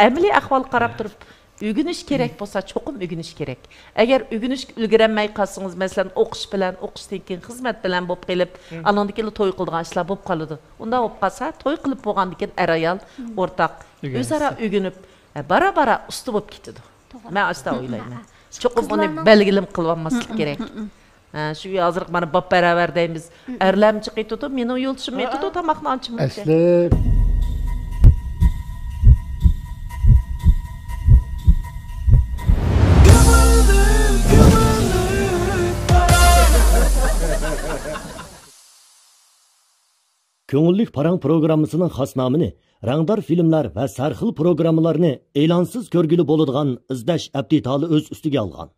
[SPEAKER 4] Əmli ahval qarab turub öyrəniş kerak bolsa çoxum öyrəniş kerak. Əgər öyrəniş ulgurənməy qalsınız, məsələn, oqış bilan, oqışdan keyin xizmət bilan bo'lib qelib, anandakı to'y qilgan ishlar bo'lib qoladi. Unda bo'lib qolsa, to'y qilib bo'lgandan keyin ayol o'rtaq o'zaro öyrənib, bara usta bo'lib ketadi. Men asta o'ylayman. Çoxum uni belgilim qilib olmaslik kerak. Şu yazırıq bana bab beraber deyimiz. Erlemci qıytıdı, meni yolçum etidu, tamaqını açım.
[SPEAKER 5] Asli
[SPEAKER 12] Көңіллік параң программасының xasnamini, rangdor filmlar va sarxil programmalarni e'lonsiz ko'rgili bo'ladigan izlash abditali o'z ustiga olgan.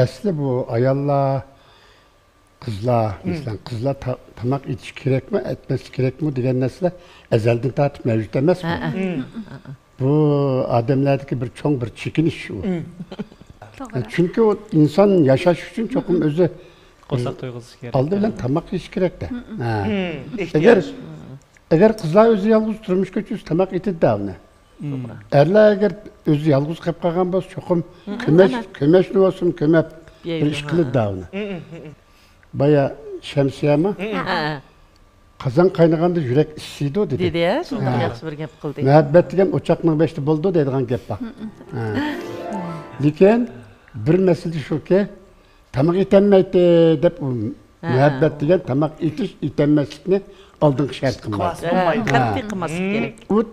[SPEAKER 5] Asli bu ayollar, qizlar tamaq etish kerakmi, etmesi kerakmi degan narsa azaldan tartib mavjud emas. Bu odamlardagi bir cho'ng bir chekinish shu. Chunki o inson yashash uchun cho'qim o'zi
[SPEAKER 3] qo'saq to'yg'izish kerak.
[SPEAKER 5] Oldi bilan tamaq yeyish kerak-da. Agar qizlar o'zi yolg'iz turmush ko'chirsa tamaq etadi davni. Erler eğer özü yalnız kayıp kalgan boz çokum kömeş ne olsun kömep bir işkili dağını. Baya şemsiye ama kazan kaynaganda yürek issiydi o dedi.
[SPEAKER 4] Dedi ya, şundan yaxşı bir gap qildi.
[SPEAKER 5] Muhabbet degen uçakның beşti boldu deydigan gap bak. Lekin bir mesele şu ki tamak itenmeydi dep muhabbet degen tamak itenmezlikni aldığın şart kılmak.
[SPEAKER 4] Qattiq qilmaslik kerak.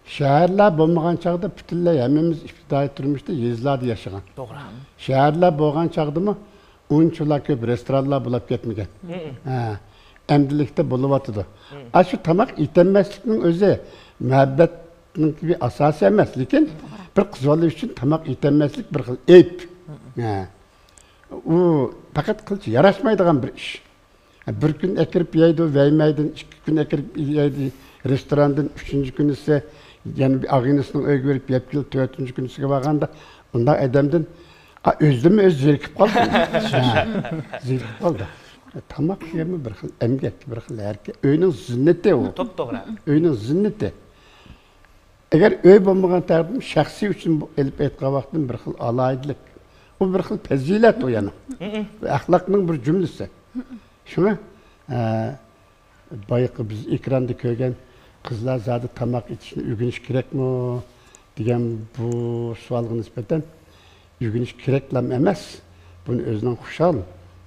[SPEAKER 5] Şəhərlər bolmagan çağda bütünlüy həmmimiz iftidai turmuşda yezlərdə yaşagan.
[SPEAKER 1] Doğru.
[SPEAKER 5] Şəhərlər bolgan çağda mı oyunçular köp, restoranlar bulab ketmegen. Əmdilikdə bulup atıdı. Şu tamaq itenmezliknin özü muhabbetinin bir asası emas, lekin bir qız bola üçün tamaq itenmezlik bir xil eyb. O faqat qilchi yaraşmaydigan bir iş. Bir gün ekirip yeydi, vermeydin, 2 gün ekirip yeydi restorandan, 3. gün ise yani bir ağınısının öy görüp yapıp 4. gün ise varanda onda adamdan özlemi öz zirkip kaldı. Zirkip kaldı. Tamak yemi bir xil emgek, bir xil erkek. Öyünün zinneti o.
[SPEAKER 1] Top doğru.
[SPEAKER 5] Öyünün zinneti. Eğer öy bulmagan tarafım şahsi için elip etken vaktin bir xil alaydık. O bir xil pezilet o yana. Ahlakının bir cümlesi. Şuna bayıqı biz ekranda koygan kızlar zaten tamak içine ügünüş gerek mi degan bu sualga nispeten ügünüş gereklam emas. Bunu özünden xuşal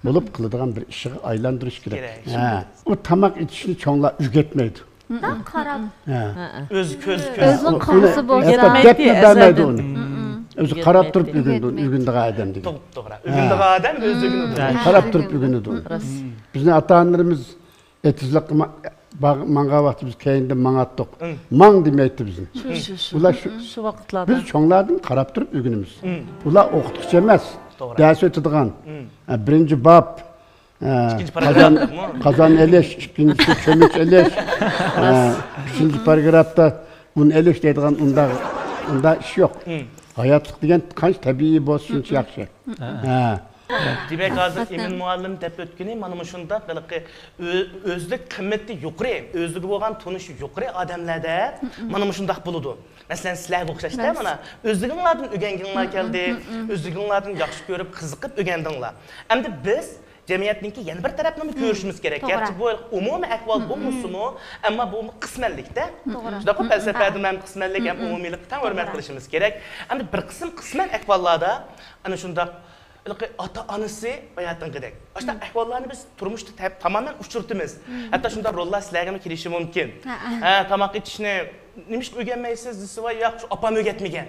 [SPEAKER 5] bulup kıladigan bir işe aylandırış gerek. O tamak içini çoğunlar ügetmeydi.
[SPEAKER 2] Qarab.
[SPEAKER 1] Öz köz.
[SPEAKER 2] Özün qanısı bolsa.
[SPEAKER 5] Demeydi onu. Özü qarab turib ügündüğü adam degan.
[SPEAKER 1] Doğru. Ügündüğü adam özlüğünü.
[SPEAKER 5] Qarab turib ügündüğü. Bizning ata-analarimiz etizlik manga vakti biz keyinde mangattık. Man demeydi bizim.
[SPEAKER 4] Şu vaqtlarda.
[SPEAKER 5] Biz çoğunlardan qarab turib ügünümüz. Ular oqutquchi emas. Ders ötüdigan. Birinci bab kazan eleş, ikincisi çömüç eleş. 3. paragrafta un eleş deydigan unda iş yok. Hayatlık degen qancha tabiiy bo'lsa shuncha yaxshi.
[SPEAKER 1] Demek hazır Emin muallim dep ötkeni mana shunda qilqi özlük qimmati yuqori, özlügi bo'lgan tunishi yuqori odamlarda mana shundaq bo'ladi. Masalan, sizlarga o'xshashda mana özlüginglardan o'rganginglar keldi, özlüginglardan yaxshi ko'rib, qiziqib o'rgandinglar. Endi biz jamiyatninki yana bir tarafini ko'rishimiz kerak. Gerçi bu umumiy ahvol bo'lmasimi, ammo bu qismanlikda. Shunda qo'y falsafada ham qismanlik ham umumiylikdan hurmat qilishimiz kerak. Endi bir qisman ahvollarda ana shunda ata-anası hayatınqidek. Aslında ahvallarını biz turmuşda tamamen uçurtimiz. Hatta şunda rollar sizlerine kirişi mümkün. Tamak etişini nimiş öğrenmeysiz disi var ya şu apam öğretmegen.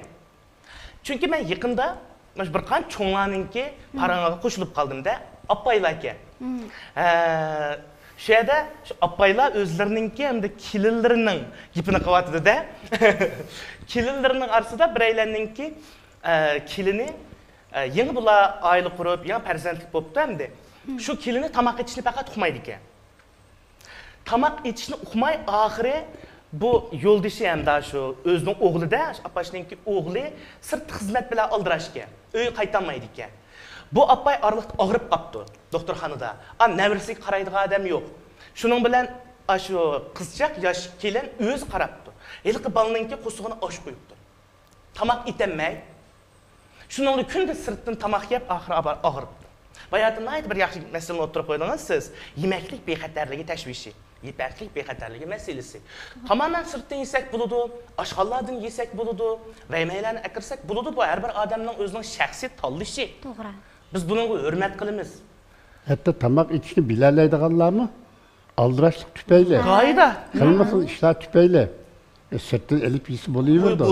[SPEAKER 1] Çünkü ben yakında bir kan çoğunlarınki paranağa koşulup kaldım da apaylarki. Şeyde şu apaylar özlerininki hem de kilillerinin yipini kavatıdı da. Kilillerinin arasında bireylerninki kilini yeni bula aile kurup, yeni perzentlik boptu hem de şu kilini tamak etişini fakat uqmaydı ki. Tamak etişini uqmay ahire bu yoldaşı hem daha şu özünün oğlu da, apaşınınki oğlu sırt hizmet bile aldıraş ki. Öyle kaytanmaydı ki. Bu appay aralıq ağrıb qapdı doktorxanada. Nəvrisiga qaraydigan adam yo'q. Shuning bilan shu qizchaq yosh kelin o'zi qarabdi. Ilqi balaninki qo'sug'ini osh qo'yibdi. Tamaq itemay. Shuningli kunda sirtdan tamaq yeb oxiri og'ribdi. Bayatda nayt bir yaxshi masalani o'tirib qo'ydingiz siz. Yemeklik bexatarligi tashvishi. Yemeklik bexatarligi masalasi. Tamamen sirtdan yesak bo'ladi, oshxonalardan yesak bo'ladi, vaymaylarni akirsak bo'ladi. Bu har bir odamning o'zining shaxsiy tanlashi.
[SPEAKER 2] To'g'ri.
[SPEAKER 1] Biz bunga hurmat qilamiz.
[SPEAKER 5] Hatta tamak içini bilərləydiğanlarmı? Aldıraçlıq tüpeyle.
[SPEAKER 1] Qayda.
[SPEAKER 5] Kılmasın işler tüpeyle. Sırtı elip yisi buluyor da.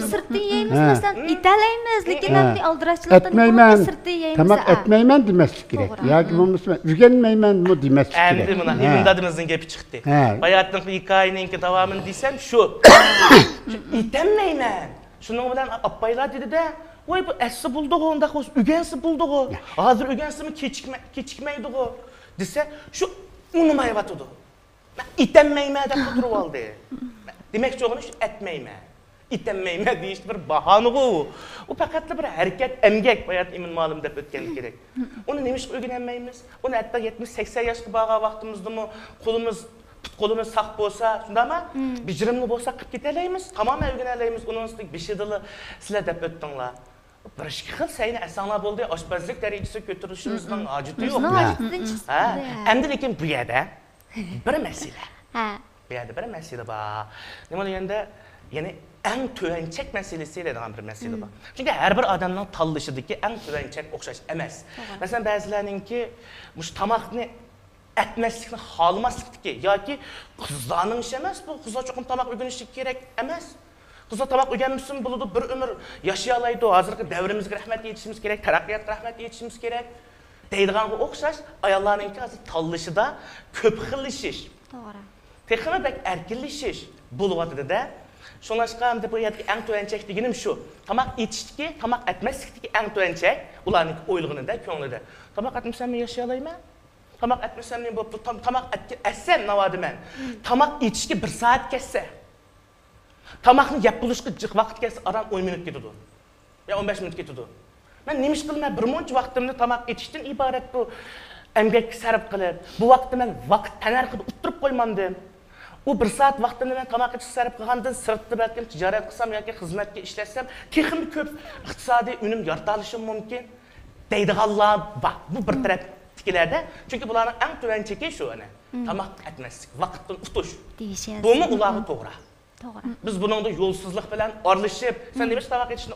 [SPEAKER 2] Sırtı yeyimiz mesela italeyimiz, lekin hem aldıraçlıktan
[SPEAKER 5] etmeymen,
[SPEAKER 2] sırtı yeyimiz.
[SPEAKER 5] tamak etmeymen demesi gerek. Ya ki bunu ügenmeymen mi demesi gerek.
[SPEAKER 1] Endi buna imdadımızın gepi çıktı. Bayatın hikayeninki devamını desem şu. İtemeymen. Şunun bilen apaylar dedi de Oy bu əssi bulduğu onda qoz, ügensi bulduğu. Hazır ügensi mi keçikmeydi o. Dese şu unumayvatıdı. İtenmeyme de kuturup aldı. Demek ki onu etmeyme. İtenmeyme deyiş bir bahanı o. O fakat bir hareket, emgek bayat imin malum dep ötkenlik gerek. Onu neymiş öğrenmeyimiz? Onu hatta 70-80 yaşlı bağa vaxtımızda mı kolumuz saq bolsa, şunda mı? Bicirimli bolsa qıp keteleyimiz, tamamen öğreneleyimiz. Onun üstündeki bir şeydili sizler dep öttünler. Bir iki xil sayını əsanlar oldu, aşpazlık derecesi götürüşümüzün acıtı yok. Endi lekin bu yerdə bir məsələ. Bu yerdə bir məsələ var. Nə deyəndə, yəni ən tövəncək məsələsi ilə bir məsələ var. Çünki hər bir adamın tanlışıdakı ən tövəncək oxşaş emas. Məsələn, bəzilərninki muş tamaqını etmezlikni xalmaslıqdaki, ya ki qızlarının iş emas bu, qızlar çoxum tamaq öyrənişi gerek emas. Kızla tamak öğrenmişsin buludu bir ömür yaşayalaydı o hazırki devrimizge rahmet yetişimiz gerek, terakkiyat rahmet yetişimiz gerek. Deydiğen bu okşaş ayarlarınki hazır tallışı da köp xillishish.
[SPEAKER 2] Doğru.
[SPEAKER 1] Texmi bek erkillishish buluvadı da. Şonaşqa hem de bu yerdeki en tövençek degenim şu. Tamak yetiştiki, tamak etmezlikteki en tövençek ularning oyluğunda, köңlüde. Tamak etmişsem mi yaşayalayım? Tamak etmişsem mi bu tamak etsem navadı men. Tamak yetişki bir saat kesse. Tamakni yap buluşqa jiq vaqt kesse aran 10 minut ketidi. Ya 15 minut ketidi. Men nemish qilmay bir muncha vaqtimni tamak etishdan iborat bu emgak sarf qilib, bu vaqtni men vaqt tanar qilib o'tirib qo'ymandim. O bir saat vaqtini men tamak etish sarf qilgandan sirtda balkim tijorat qilsam yoki xizmatga ishlatsam, texnik ko'p iqtisodiy unum yarata olishim mumkin. Deydiganlar bor. Bu bir tarafdagilarda, chunki bularning eng tuvanchiki shu ana. Tamak etmaslik, vaqtni utish. Bu mu ularga to'g'ri?
[SPEAKER 2] To'g'ri.
[SPEAKER 1] Biz buningda yo'lsizlik bilan orlashib, sen nima tamak etishni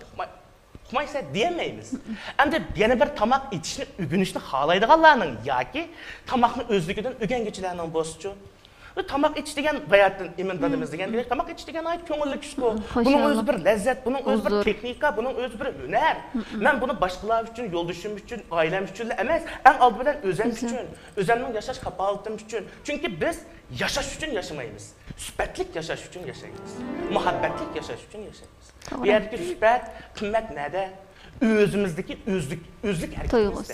[SPEAKER 1] uqmaysa deyemeyiz. Endi yana bir tamak etishni o'rganishni xohlaydiganlarning yoki tamakni o'zligidan o'rganguchilarning bo'lsa-chi, tamak etish degan bayatdan emin dadimiz degan demak tamak etish degan ayt ko'ngilli ish bu. Buning o'zi bir lazzat, buning o'zi bir texnika, buning o'zi bir hunar. Men buni boshqalar uchun, yo'ldoshim uchun, oilam uchun emas, eng old bilan o'zim uchun, o'zimning yashash kapolatim uchun. Chunki biz yashash uchun yaşamaymiz. Sübetlik yaşaş uchun yaşaymiz. Muhabbetlik yaşaş uchun yaşaymiz. Bu yerdeki sübet, qimmat nada? O'zimizdagi o'zlik harakatimizda.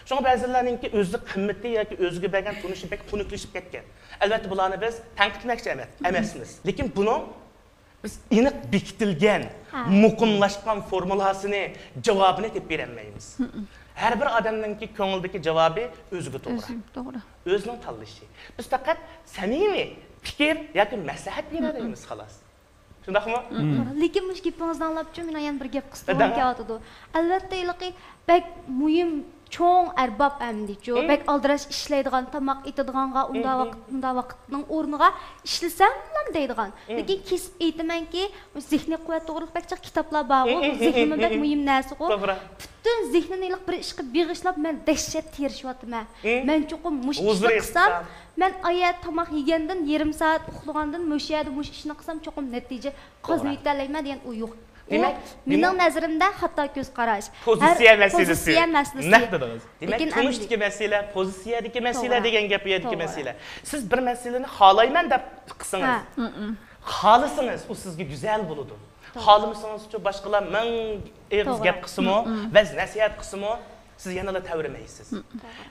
[SPEAKER 1] Şuna bəzilərninki özlük qimməti yoki özünə bəgən tunuşu bək xunuqlaşıb ketgan. Əlbəttə bularni biz tənqidləməkçi emasmiz. Lekin bunun biz aniq bekitilgan, muqimlashgan formulasini, javobini topib berolmaymiz. Hər bir odamninki ko'ngildagi javobi o'ziga to'g'ri.
[SPEAKER 11] To'g'ri.
[SPEAKER 1] O'zining tanlashi. Biz faqat samimiy fikr yoki maslahat beramiz xolos. Shundaqmi?
[SPEAKER 2] Lekin mush gapingizdan anlabchi men yana bir gap qistim kelyapti. Albatta ilqi bak muhim cho'ng arbab amdichu, bak aldirash ishlaydigan, tamaq etadiganға unda vaqtning o'rniga ishlasam ham deydigan. Lekin kesib aytamanki, zehniy quvvat to'g'riliq bakcha kitoblar bor, zehnimda muhim narsa qo'y. Butun zehnini bir ishga beg'ishlab men dahshat terishyapman. Men cho'qim mush ishni qilsam, men ayat tamaq yegandan yarim soat uxlagandan mushayada mush ishni qilsam cho'qim natija qozonib yetalayman degan u yo'q. Demek, mening nazarimda xato ko'z qarash.
[SPEAKER 1] Pozitsiya masalasi. Naq dedingiz. Demak, tunushdagi masala, pozitsiyadagi masala degan gap yerdagi masala. Siz bir masalani xohlayman deb qilsangiz, xohlasangiz u sizga go'zal bo'ladi. Xohlamasangiz-chi boshqalar ming eg'iz gap qilsa-mo, va nasihat qilsa-mo, siz yana da təvirməyəsiniz.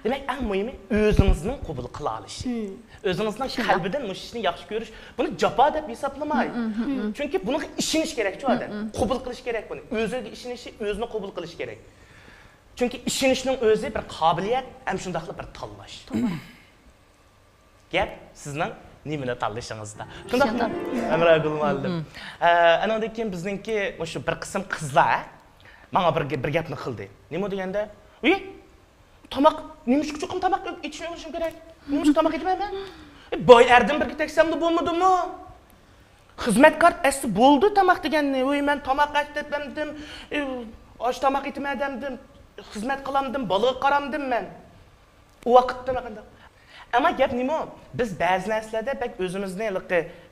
[SPEAKER 1] Demək, ən mühimi özünüzün qəbul qıla bilishi. Özünüzün qalbidən bu işni yaxşı görüş. Bunu cəfa deyə hesablamayın. Çünki bunun işiniş gərək ki, adam. Qəbul qilish gərək bunu. Özünə işinişi, özünə qəbul qilish gərək. Çünkü işinishning o'zi bir qobiliyat, ham shundaqli bir tanlash. Gap sizning nimani tanlashingizda. Shundaqmi? Amragul muallim. Anandan keyin bizningki o'sha bir qism qizlar menga bir gapni qildi. Nima deganda? "Uy, tomoq, nima uchun tomoq ichishni o'rganishim kerak? Nima uchun tomoq ichmayman? Boy erdim bir teksamda bo'lmadimi? Xizmatkor asli bo'ldi tomoq deganni. Uy, men tomoq aytdim, osh tomoq itmadim, xizmat qilamdim, bolaga qaramdim men. U vaqtda qanday? Ama gap nima? Biz ba'zi narsalarda bak o'zimizni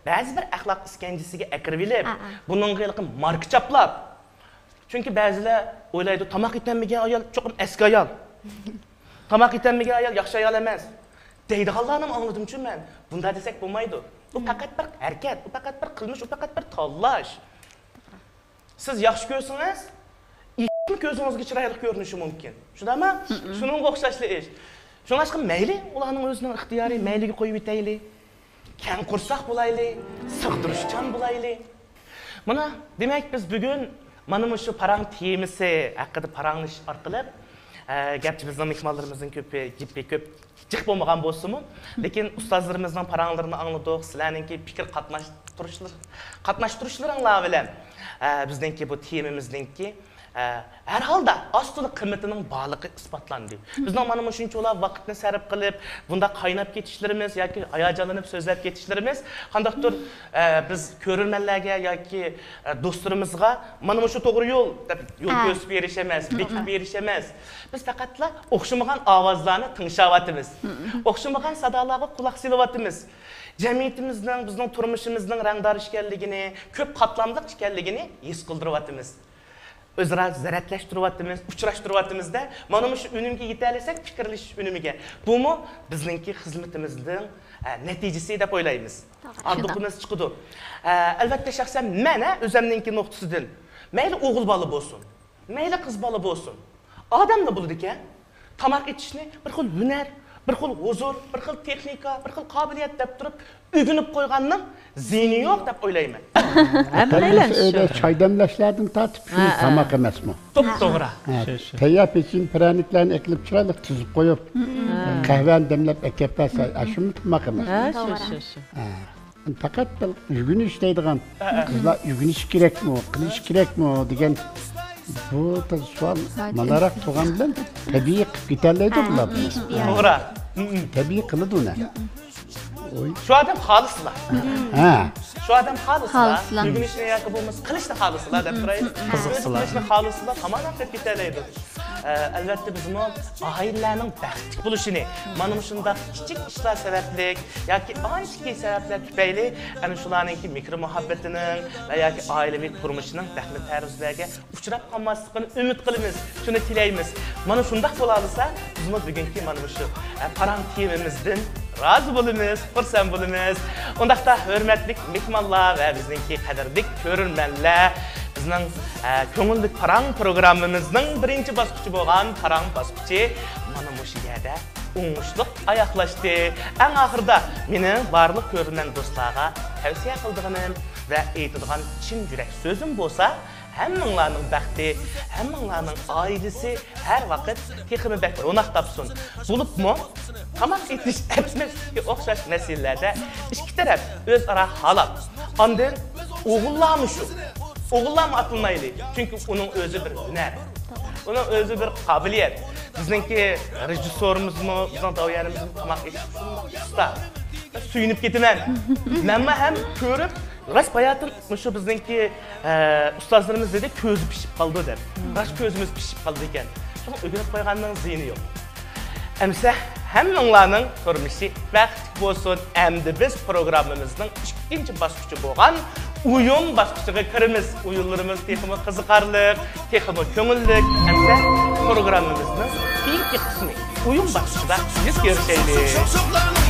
[SPEAKER 1] ba'zi bir axloq iskanjisiga akirib olib, buningga marka chaplab. Chunki ba'zilar o'ylaydi, tomoq itmagan ayol cho'qim eski ayol. Tomoq itmagan ayol yaxshi ayol emas. Deydiganlarni angladim-chi men. Bunda desak bo'lmaydi. Bu faqat bir harakat, bu faqat bir qilmish, bu faqat bir tanlash. Siz yaxshi ko'rsangiz, ikki ko'zingizga chiroyli ko'rinishi mumkin. Shundami? Shuning o'xshashli ish. Shunga chiqib mayli, ularning o'zining ixtiyoriy mayliga qo'yib o'tayli. Kang qursoq bo'layli, sig'dirishchan bo'layli. Mana demak biz bugun mana shu parang temasi haqida paranglish orqali gerçi bizning mehmonlarimizning ko'pi ko'p jiq bo'lmagan bo'lsa-mu, lekin ustozlarimizning paranglarini angladik, sizlarningki fikr qatnashtirishlaringlar bilan bizningki bu temamizningki her halda aslında kıymetinin bağlılığı ispatlandı. Bizden manımı şunçolar vakitini sarf qilib, bunda qaynab ketishlarimiz yoki hayacanlanıp sözlep ketishlarimiz, qandaqdır biz ko'rurmanlarga yoki do'stlarimizga mana shu to'g'ri yo'l deb yo'l ko'rsatib berishamiz, bekitib berishamiz. Biz faqatla o'xshamagan ovozlarni tinglashyapmiz. O'xshamagan sadolarga quloq solyapmiz. Cemiyetimizning, bizning turmushimizning rangdor ekanligini, ko'p qatlamli ekanligini his qildiryapmiz. Özra zaratlaştırıvatımız, uçraştırıvatımızda mana shu unumga yetalisak fikrlash unumiga. Bu mu bizninki xizmatimizning natijasi deb o'ylaymiz. Arduqimiz chiqdi. Albatta shaxsan mena o'zimninki nuqtasidan mayli o'g'il bola bo'lsin, mayli qiz bola bo'lsin. Odamda bo'ladi ekan, tomoq ichishni bir xil hunar, bir xil huzur, bir xil texnika, bir xil qobiliyat deb turib ögünüp qo'yganning ziyni yo'q deb o'ylayman.
[SPEAKER 5] Hammaylar öyle çay demleşlerden tartıp şunu tamak emasmi?
[SPEAKER 1] To'g'ri.
[SPEAKER 5] Tayyor peçin praniklarni ekilib chiroyli tuzib qo'yib, qahvani demlab ekib bersa, shuni tamak emas.
[SPEAKER 4] Shu.
[SPEAKER 5] Faqat uygun ishlaydigan qizlar uygun kerakmi, qilish kerakmi degan bu savol manaroq tug'an bilan tabiiy qilib ketarlaydi bular.
[SPEAKER 1] To'g'ri.
[SPEAKER 5] Tabiiy qiladi uni.
[SPEAKER 1] Şu adam halısılar. Şu adam halısılar. Bugün işine yakın bulması kılıçlı halısılar deb turayız. Kılıçlı halısılar tamamen hep biterleydi. Elbette bizim o ailelerinin baxtli buluşunu, mana shunda kichik ishlar sababli yoki anchaki sabablar tufayli ana shularningki mikro muhabbatining va yoki oilaviy turmushining daxli tarzlariga uchrab qolmasligini umid qilamiz, shuni tilaymiz. Mana shunday bo'ladisa, bizim bugungi mana shu parang temamizdan razı bo'lamiz, xursand bo'lamiz. Undaqda hurmatli mehmonlar va bizningki qadrli ko'rurmanlar, bizning ko'ngillik parang programmamizning birinchi bosqichi bo'lgan parang bosqichi mana shu yerda o'ngishli oyoqlashdi. Eng oxirida mening barliq ko'rurman do'stlarga tavsiya qildiganim va aytadigan chin yurak so'zim bo'lsa, hammanglarning baxti, hammanglarning oilasi har vaqt texmi bakir o'naq topsin. Bo'libmi? Tomoq etish etmasga o'xshash masalalarda ikki taraf o'zaro halol. Ondan o'g'illarmi shu? O'g'illarmi atılmayli? Chunki uning o'zi bir hunar. Uning o'zi bir qobiliyat. Bizningki rejissyorimizni, bizning do'yarimizning tomoq etish usta. Suyunib ketaman. Menma ham ko'rib, rost hayatın shu bizningki ustozlarimiz dedi ko'zi pishib qoldi deb. Rost ko'zimiz pishib qoldi ekan. Shuni o'rganib qo'yganning ziyni yo'q. Emse hammanglarning turmushi baxtli bo'lsin. Endi biz programmamizning ikkinchi bosqichi bo'lgan uyum bosqichiga kiramiz. Uyunlarimiz texmi qiziqarli, texmi ko'ngillik. Emse programmamizning keyingi qismi uyum bosqichida yuz ko'rishaylik.